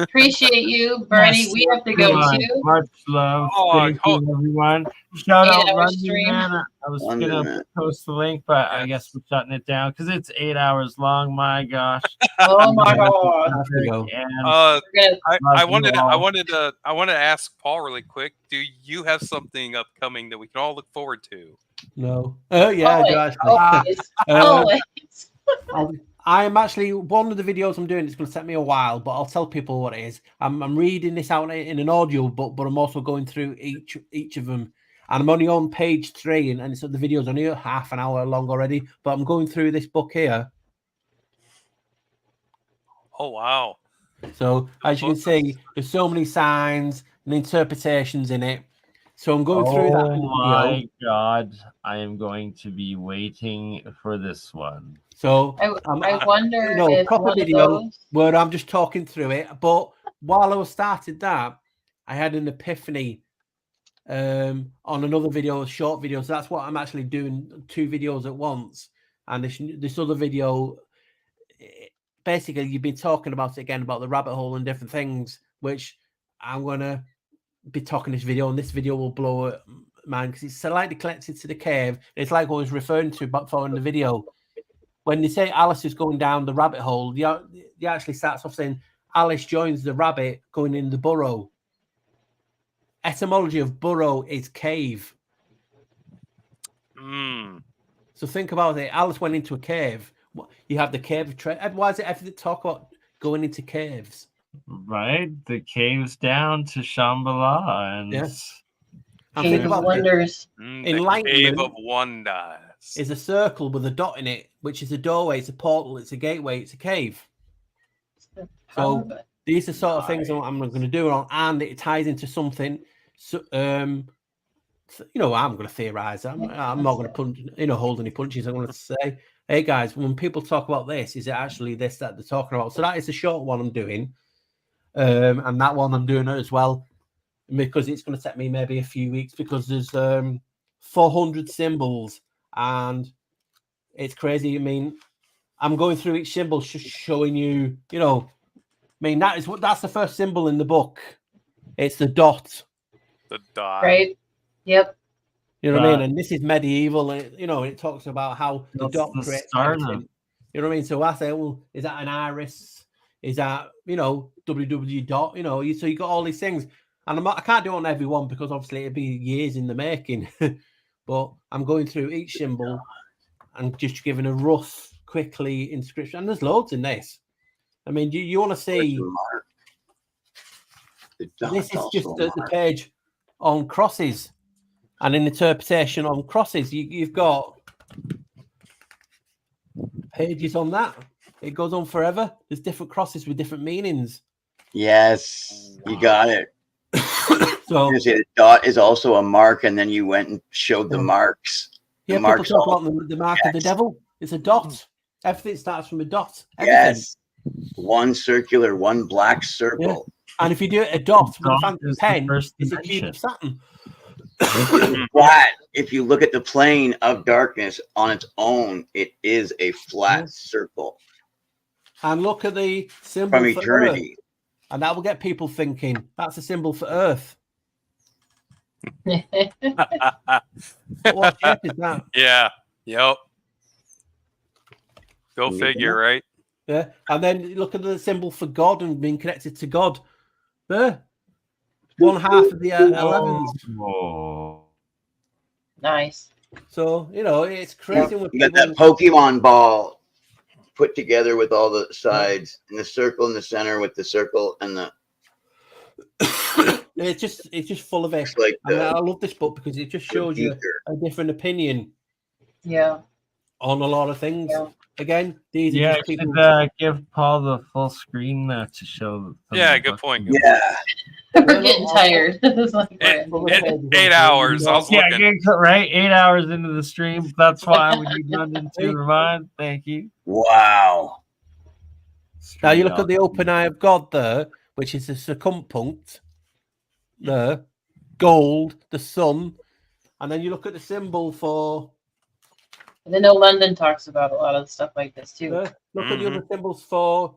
Appreciate you, Bernie. We have to go too.
Much love. Thank you, everyone. Shout out London,
stream.
man. I was gonna post the link, but I guess we're shutting it down because it's 8 hours long. My gosh.
Oh my god.
I wanted to ask Paul really quick. Do you have something upcoming that we can all look forward to?
No. Oh yeah,
always.
I am actually, one of the videos I'm doing, it's going to take me a while, but I'll tell people what it is. I'm reading this out in an audio book, but I'm also going through each of them. And I'm only on page 3, and so the video's only half an hour long already, but I'm going through this book here.
Oh, wow.
So, as you can see, there's so many signs and interpretations in it. So I'm going through that.
Oh my god, I am going to be waiting for this one.
So
I wonder if
proper video where I'm just talking through it. But while I was started that, I had an epiphany on another video, a short video. So that's what I'm actually doing, 2 videos at once. And this other video, basically, you've been talking about it again, about the rabbit hole and different things, which I'm going to be talking this video, and this video will blow it, man, because it's slightly connected to the cave. It's like what I was referring to before in the video. When they say Alice is going down the rabbit hole, they actually starts off saying Alice joins the rabbit going in the burrow. Etymology of burrow is cave. So think about it. Alice went into a cave. You have the cave of treasure. Why is it everything talk about going into caves?
Right, the caves down to Shambhala, and
Cave of Wonders.
Enlightenment
Cave of Wonders
is a circle with a dot in it, which is a doorway, it's a portal, it's a gateway, it's a cave. So these are sort of things I'm going to do, and it ties into something. So, I'm going to theorize. I'm not going to punch, hold any punches. I'm going to say, hey guys, when people talk about this, is it actually this that they're talking about? So that is a short one I'm doing. And that one I'm doing as well, because it's going to take me maybe a few weeks, because there's 400 symbols and it's crazy. I mean, I'm going through each symbol, showing you, that's the first symbol in the book. It's the dot.
The dot.
Right? Yep.
You know what I mean? And this is medieval, and it talks about how the
That's
dot
the
creates
start of-
everything. You know what I mean? So I say, well, is that an iris? Is that www dot? So you got all these things, and I can't do it on every one because obviously it'd be years in the making. But I'm going through each symbol and just giving a rough, quickly inscription. And there's loads in this. I mean, you want to see? This is just the page on crosses. And in interpretation on crosses, you've got pages on that. It goes on forever. There's different crosses with different meanings.
Yes, you got it.
So
the dot is also a mark, and then you went and showed the marks.
Yeah,
the
people
marks
talk about the mark of the devil. It's a dot. Everything starts from a dot. Everything.
Yes. One circular, one black circle.
Yeah. And if you do it a dot with a
Dot
fancy
is the
pen,
first
it's a cube
dimension.
of Saturn.
Flat. If you look at the plane of darkness on its own, it is a flat circle
And look at the symbol
from
for
eternity.
Earth. And that will get people thinking that's a symbol for Earth. What shape is that?
Yeah. Yep. Go figure, right?
Yeah. And then look at the symbol for God and being connected to God. There. One half of the 11s.
Whoa.
Nice.
So, it's crazy when
You got
people...
that Pokemon ball put together with all the sides and the circle in the center with the circle and the...
it's just full of it.
like
And I love this book because it just shows you a different opinion
Yeah.
on a lot of things.
Yeah.
Again, these are
Yeah,
just people...
give Paul the full screen to show.
Yeah, good point. Good
Yeah.
We're getting tired. It's like,
point. 8 hours. I was looking.
Right? 8 hours into the stream. That's why we need London to remind. Thank you.
Wow.
Now you look at the open eye of God there, which is the circumpunct there, gold, the sun, and then you look at the symbol for...
And I know London talks about a lot of stuff like this too.
Look at the other symbols for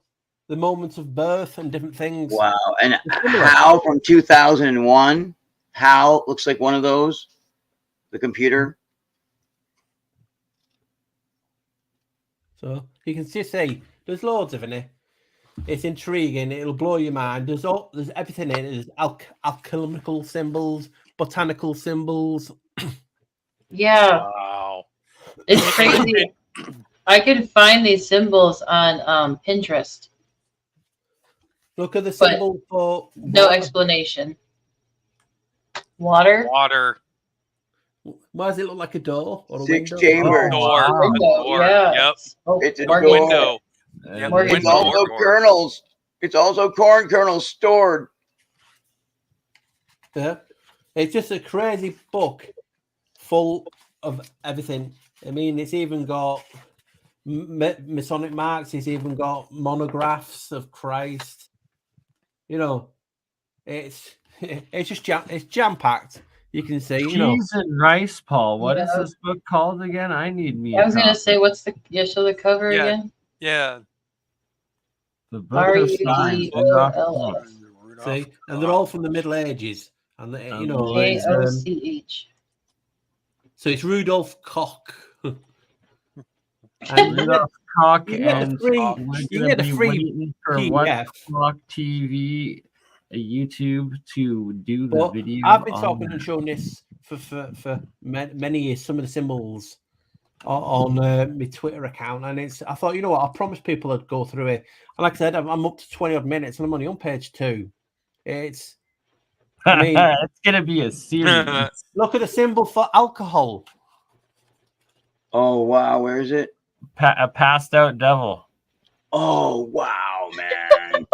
the moments of birth and different things.
Wow. And Hal from 2001. Hal looks like one of those. The computer.
So you can see there's loads of it. It's intriguing. It'll blow your mind. There's everything in it. There's alchemical symbols, botanical symbols.
Yeah.
Wow.
It's crazy. I could find these symbols on Pinterest.
Look at the symbol for
no explanation. Water.
Why does it look like a door or a
6
window?
chambers.
Door.
Yeah.
Yep.
It's a
Morgan.
Window.
Yeah,
Morgan.
It's also kernels. It's also corn kernels stored.
Yeah. It's just a crazy book full of everything. I mean, it's even got Masonic marks. It's even got monographs of Christ. It's just jam packed. You can see,
Cheese and Rice, Paul. What is this book called again? I need me.
I was gonna say, what's the show the cover again?
Yeah.
The Book of Signs.
See, and they're all from the Middle Ages, and
Koch.
So it's Rudolph Koch.
And Rudolph Koch,
you get a free
for
PDF.
1 o'clock TV, YouTube to do the video.
I've been talking and showing this for many years. Some of the symbols on my Twitter account, and I thought, I promised people I'd go through it. And like I said, I'm up to 20 odd minutes, and I'm only on page 2. It's
gonna be a series.
Look at the symbol for alcohol.
Oh wow, where is it?
A passed out devil.
Oh wow, man!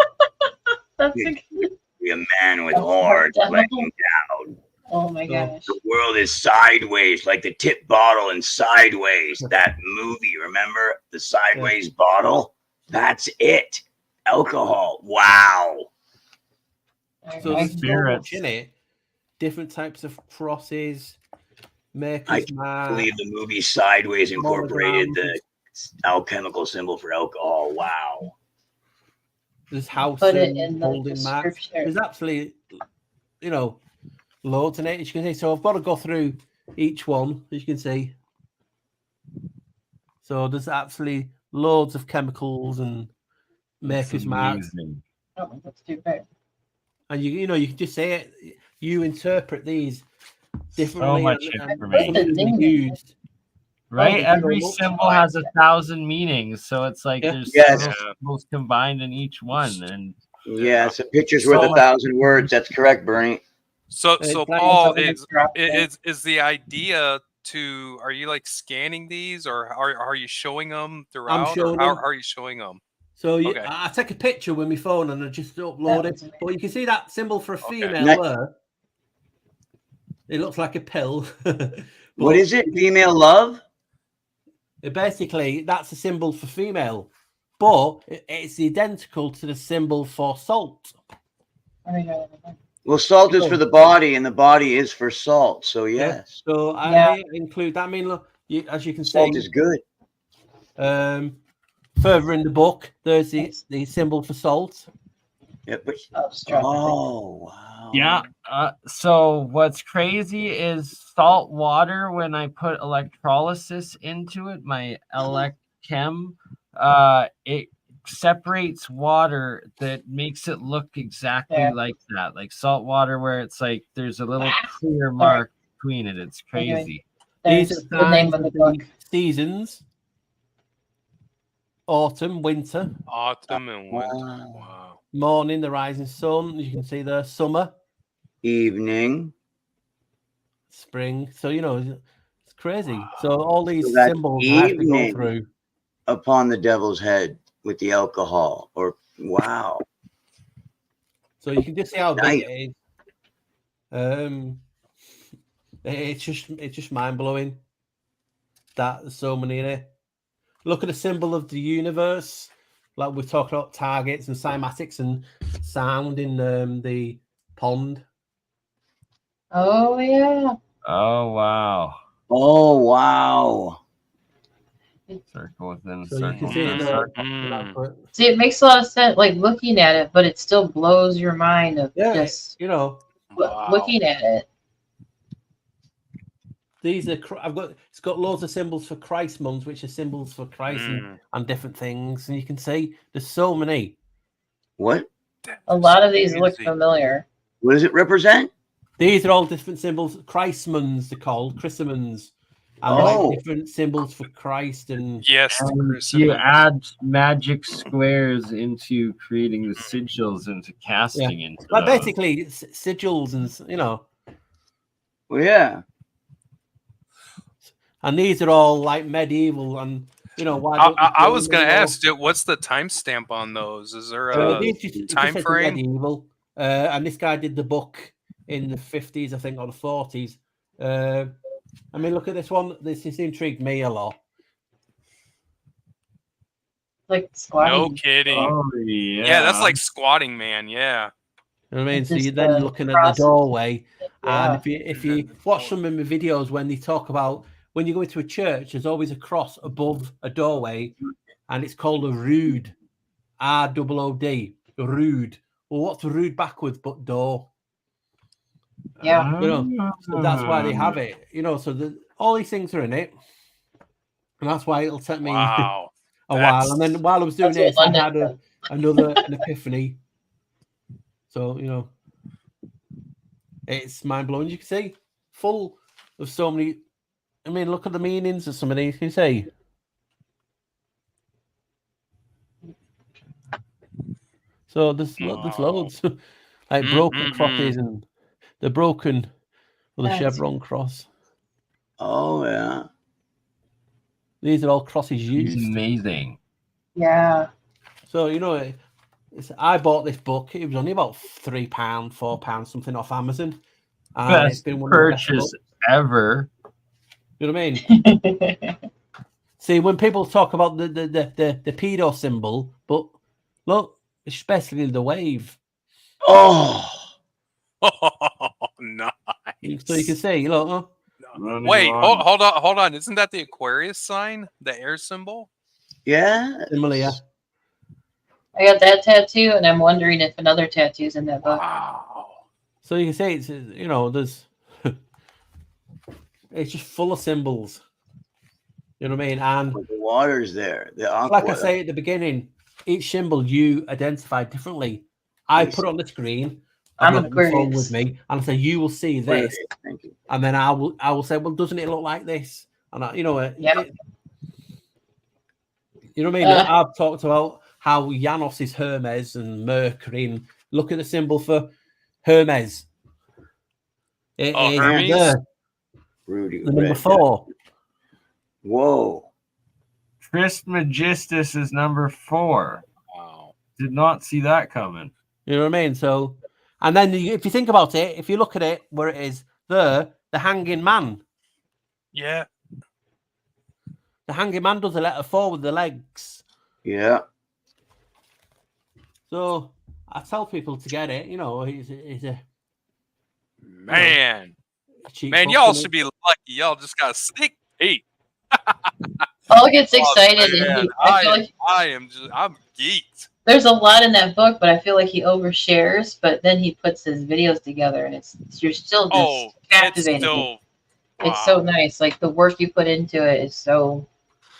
Be a man with horns laying down.
Oh my gosh!
The world is sideways, like the tip bottle in Sideways. That movie, remember the Sideways bottle? That's it. Alcohol. Wow.
So there's so much in it. Different types of crosses.
I believe the movie Sideways incorporated the alchemical symbol for alcohol. Wow.
There's house
Put it in the
holding marks.
description.
There's absolutely, loads in it, as you can see. So I've got to go through each one, as you can see. So there's absolutely loads of chemicals and maker's marks.
Oh, that's too big.
And you know, you can just say it. You interpret these differently.
So much
and
information.
What's the thing?
Used.
Right?
there's
Every
so much.
symbol has 1,000 meanings. So it's like
Yeah.
there's
Yes.
several symbols combined in each one. And
Yeah, so picture's
So
worth
much
1,000 words. That's correct, Bernie.
So
It's like-
Paul,
It's dropped there.
is the idea to, are you like scanning these, or are you showing them throughout,
showing
or how
them.
are you showing them?
So
Okay.
I take a picture with my phone and I just upload
That
it.
was amazing.
But you can see that symbol for a female
Nice.
there. It looks like a pill.
What is it? Female love?
Basically, that's a symbol for female, but it's identical to the symbol for salt.
I mean, I don't know.
Well, salt is for the body, and the body is for salt. So yes,
So
Yeah.
I include that. I mean, look, as you can
salt
see,
is good.
further in the book, there's the symbol for salt.
Yeah, but
I'll just drop it.
oh wow.
yeah. So what's crazy is salt water, when I put electrolysis into it, my electchem, it separates water that makes it look exactly
Yeah.
like that. Like salt water where it's like there's a little clear mark between it. It's crazy.
These
There's
are
the name
signs
of the book.
seasons: autumn, winter,
Autumn and winter.
Wow.
Wow.
morning, the rising sun. You can see there, summer,
Evening.
spring. So you know, it's crazy. So all these
So that's
symbols I have to go
evening.
through.
Upon the devil's head with the alcohol. Or wow.
So you can just see how
Nice.
big it is. It's just mind blowing that there's so many in it. Look at the symbol of the universe. Like we're talking about targets and cymatics and sound in the pond.
Oh yeah.
Oh wow.
Oh wow.
Circle within
So you can
circle
see
within
it.
circle.
See, it makes a lot of sense, like looking at it, but it still blows your mind of
Yeah,
just
you know,
looking at it.
these are it's got loads of symbols for Christ months, which are symbols for Christ and different things. And you can see there's so many.
What?
A lot of these look familiar.
What does it represent?
These are all different symbols. Christmans, they're called Christmans. And like different symbols for Christ and
yes,
you add magic squares into creating the sigils, into casting into
like
those.
basically sigils and you know.
Well, yeah.
And these are all like medieval and you know why
I was going to ask you, what's the timestamp on those? Is there a time frame?
Medieval. And this guy did the book in the 50s, I think, or the 40s. I mean, look at this one. This intrigued me a lot.
Like squatting.
No kidding.
Oh,
yeah, that's like squatting, man. Yeah.
You know what I mean?
It's
So you're
just
then
the
looking at
process.
the doorway,
Yeah.
and if you watch some of my videos when they talk about when you go into a church, there's always a cross above a doorway, and it's called a rood, ROOD, rood. Well, what's rood backwards but door?
Yeah.
You know, so that's why they have it. You know, so all these things are in it, and that's why it'll take me a while. And then while I was doing this, I had another an epiphany. So you know, it's mind blowing. You can see, full of so many. I mean, look at the meanings of some of these. You see. So there's loads, like broken crosses and the broken with the chevron cross.
Oh yeah.
These are all crosses used.
It's amazing.
Yeah.
So you know, I bought this book. It was only about £3, £4, something off Amazon. And it's been one of the best
purchase ever.
You know what I mean? See, when people talk about the pedo symbol, but look, it's basically the wave.
Oh,
nice.
So you can see, look. Huh?
Wait, hold on. Isn't that the Aquarius sign, the air symbol?
Yeah.
Similar.
I got that tattoo, and I'm wondering if another tattoo's in that book.
Wow.
So you can say it's, there's it's just full of symbols. You know what I mean? And
the water's there. The
like I
aqua.
say at the beginning, each symbol you identify differently. I put it on the screen. I've got my phone with me, and I say you will see this.
Thank you.
And then I will say, well, doesn't it look like this? And you know what I mean? I've talked about how Janos is Hermes and Mercury, and look at the symbol for Hermes. It is
Hermes.
Rudy,
the number 4.
Whoa.
Trismegistus is number 4.
Wow.
Did not see that coming.
You know what I mean? So, and then if you think about it, if you look at it where it is there, the hanging man.
Yeah.
The hanging man does a letter 4 with the legs.
Yeah.
So I tell people to get it. He's a
man.
Man,
y'all should be lucky. Y'all just got a sneak peek.
Paul gets excited, and
I'm geeked.
There's a lot in that book, but I feel like he overshares. But then he puts his videos together, and you're still just captivated. It's so nice. Like the work you put into it is so.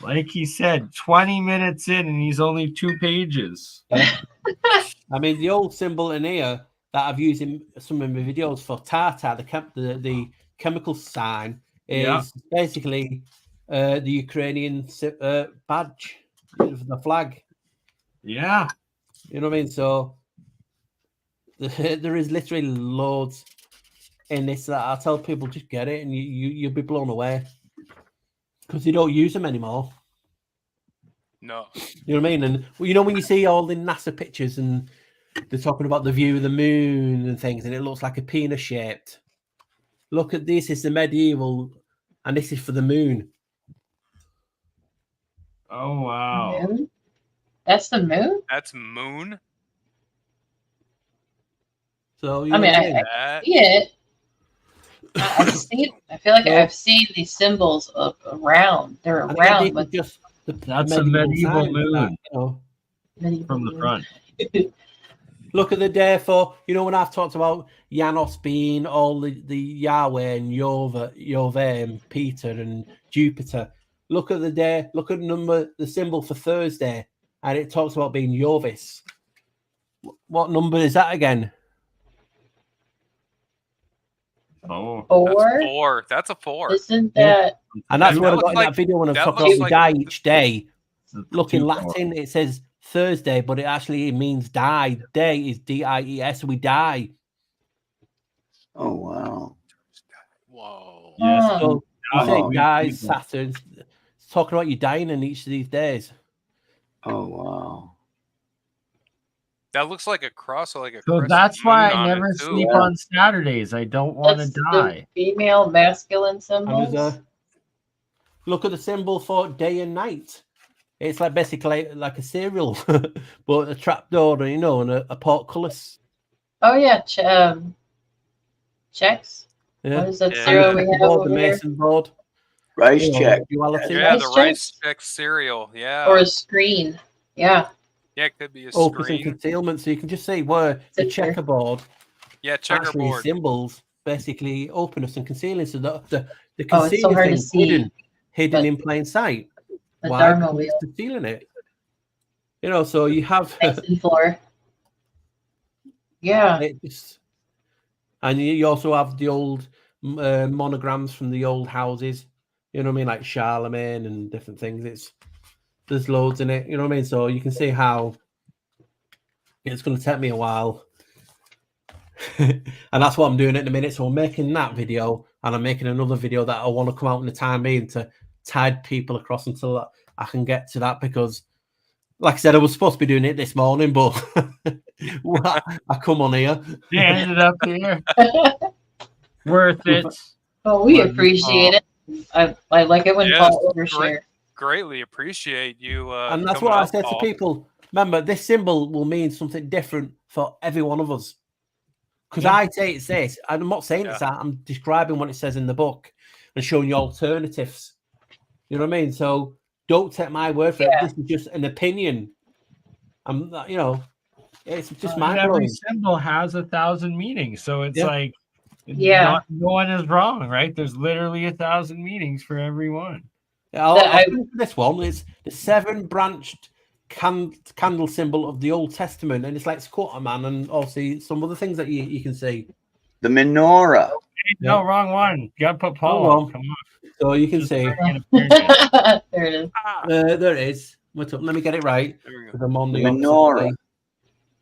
Like he said, 20 minutes in, and he's only 2 pages.
I mean, the old symbol in here that I've used in some of my videos for Tata, the chemical sign, is basically the Ukrainian badge, the flag.
Yeah.
You know what I mean? So there is literally loads in this that I tell people just get it, and you'll be blown away because you don't use them anymore.
No.
You know what I mean? And when you see all the NASA pictures and they're talking about the view of the moon and things, and it looks like a penis shaped. Look at this, it's the medieval, and this is for the moon.
Oh, wow.
Moon? That's the moon?
That's moon?
So,
I see it. I feel like I've seen these symbols around. They're around, but
that's a medieval moon from the front.
Look at the day for, when I've talked about Janos being all the Yahweh and Yoveh and Peter and Jupiter. Look at the day, look at the symbol for Thursday, and it talks about being Jovis. What number is that again?
4.
4?
That's a 4.
Isn't that?
And that's what I got in that video when I was talking about we die each day. Look in Latin, it says Thursday, but it actually means die. Day is D-I-E-S. We die.
Oh wow!
Whoa!
Yes.
So you say dies Saturn. It's talking about you dying in each of these days.
Oh wow!
That looks like a cross, or like a.
So that's why I never sleep on Saturdays. I don't want to die.
Female, masculine symbols.
Look at the symbol for day and night. It's like basically like a cereal, but a trapdoor, and a portcullis.
Oh yeah, checks.
Yeah.
What is that cereal we have over
the Mason board?
Rice check.
Duality.
Yeah, the rice check cereal. Yeah.
Or a screen. Yeah.
Yeah, it could be a
Opus
screen.
and concealment, so you can just see where the checkerboard.
Yeah, checkerboard.
Symbols basically openness and concealing, so the
it's so hard to see.
Hidden in plain sight.
The
Why?
Dharma wheel.
It's concealing it. So you have
floor. Yeah.
And you also have the old monograms from the old houses. You know what I mean, like Charlemagne and different things. There's loads in it. You know what I mean. So you can see how it's going to take me a while, and that's what I'm doing at the minute. So I'm making that video, and I'm making another video that I want to come out in the time being to tide people across until I can get to that, because like I said, I was supposed to be doing it this morning, but I come on here.
You ended up here. Worth it.
Oh, we appreciate it. I like it when Paul overshares.
Greatly appreciate you.
And that's what I said to people. Remember, this symbol will mean something different for every one of us. Because I say it's this. I'm not saying it's that. I'm describing what it says in the book and showing you alternatives. You know what I mean? So don't take my word for it. This is just an opinion. It's just
And
mind
every
blowing.
symbol has 1,000 meanings, so it's
Yeah.
like,
Yeah.
no one is wrong, right? There's literally 1,000 meanings for every one.
I'll finish with this one. It's the 7-branched candle symbol of the Old Testament, and it's like Squatter Man, and also some other things that you can see.
The menorah.
No, wrong one. You gotta put Paul
Oh,
on. Come on.
So you can see.
There it is.
There it is. Wait up, let me get it right.
There we go.
Because I'm on the
Menorah.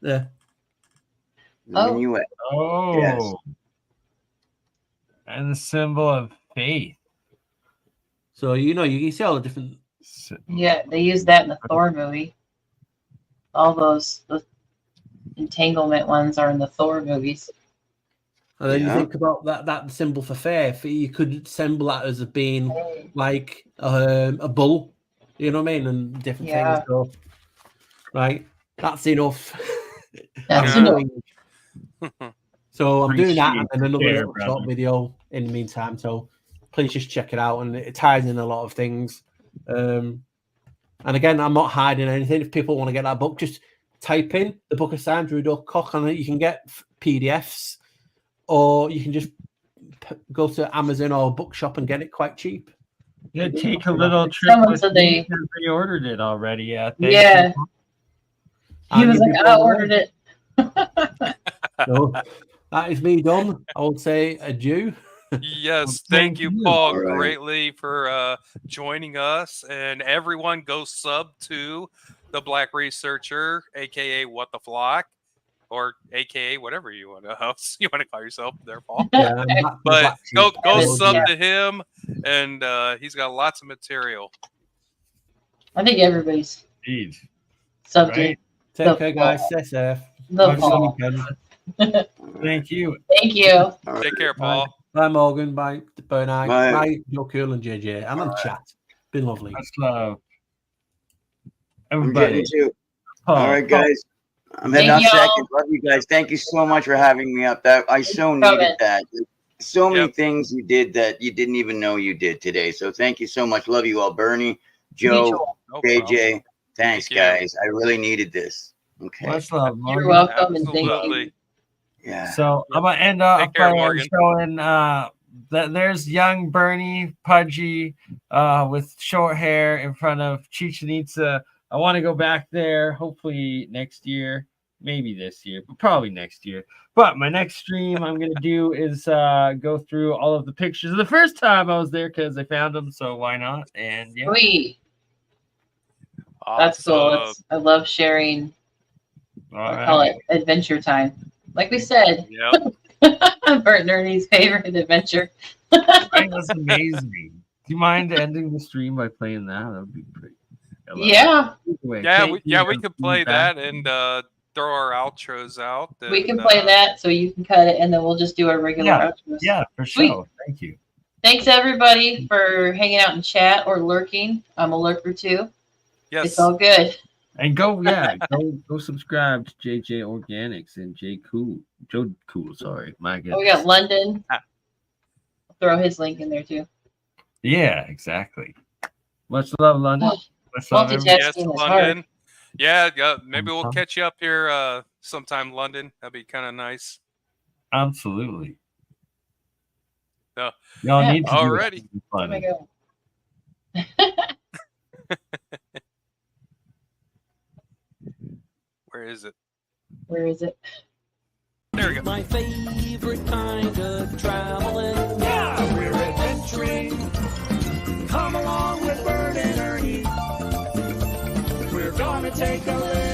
There.
Oh.
Minuet.
Oh.
Yes.
And the symbol of faith.
So you can see all the different.
Yeah, they used that in the Thor movie. All the entanglement ones are in the Thor movies.
And then you think about that symbol for faith. You could symbol that as being like a bull, you know what I mean, and different things. So, right, that's enough.
That's enough.
So I'm doing that and then another
There,
little short video in the meantime. So please just check it out, and it ties in a lot of things. And again, I'm not hiding anything. If people want to get that book, just type in the Book of Signs, Drew Cock, and you can get PDFs. Or you can just go to Amazon or Bookshop and get it quite cheap.
Yeah, take a little trip.
Someone said they
ordered it already. Yeah.
Yeah. He was like, I ordered it.
So that is me done. I would say adieu.
Yes, thank you, Paul, greatly for joining us. And everyone go sub to the Black Researcher, aka What the Flock. Or AKA whatever you want to call yourself there, Paul.
Yeah,
but go sub to him, and he's got lots of material.
I think everybody's subbed
Right.
Take care, guys. Stay safe.
Thank you.
Thank you.
Take care, Paul.
Bye, Morgan. Bye, Bernard.
Bye.
Bye, Joe Cool and JJ. And on chat. Been lovely.
Much love.
I'm
Everybody.
getting to. All right, guys. I'm heading out second. Love you guys. Thank you so much for having me up. I so needed that. So many things you did that you didn't even know you did today. So thank you so much. Love you all. Bernie, Joe, JJ. Thanks, guys. I really needed this. Okay.
Much love, Morgan.
You're welcome, and thank you.
Yeah.
So I'm gonna end off
care,
by
Morgan.
showing that there's young Bernie Pudgy with short hair in front of Chichen Itza. I want to go back there, hopefully next year, maybe this year, but probably next year. But my next stream I'm going to do is go through all of the pictures of the first time I was there because I found them, so why not? And yeah.
Sweet. That's cool. I love sharing, call it adventure time. Like we said, Bert and Ernie's favorite adventure.
That's amazing. Do you mind ending the stream by playing that? That would be pretty.
Yeah.
We could play that and throw our outros out. And,
we can play that, so you can cut it, and then we'll just do our regular outros.
Yeah, for
Sweet.
sure. Thank you.
Thanks everybody for hanging out in chat or lurking. I'm a lurker too.
Yes.
It's all good.
And go subscribe to JJ Organics and Joe Cool. Sorry, my goodness.
Oh, we got London. I'll throw his link in there too.
Yeah, exactly. Much love, London.
Multitasking is hard.
Yeah, maybe we'll catch you up here sometime, London. That'd be kind of nice.
Absolutely.
So,
y'all need to
already.
Oh my God.
Where is it?
Where is it?
There we go.
My favorite kind of traveling. Yeah, we're adventuring. Come along with Bert and Ernie. We're gonna take a little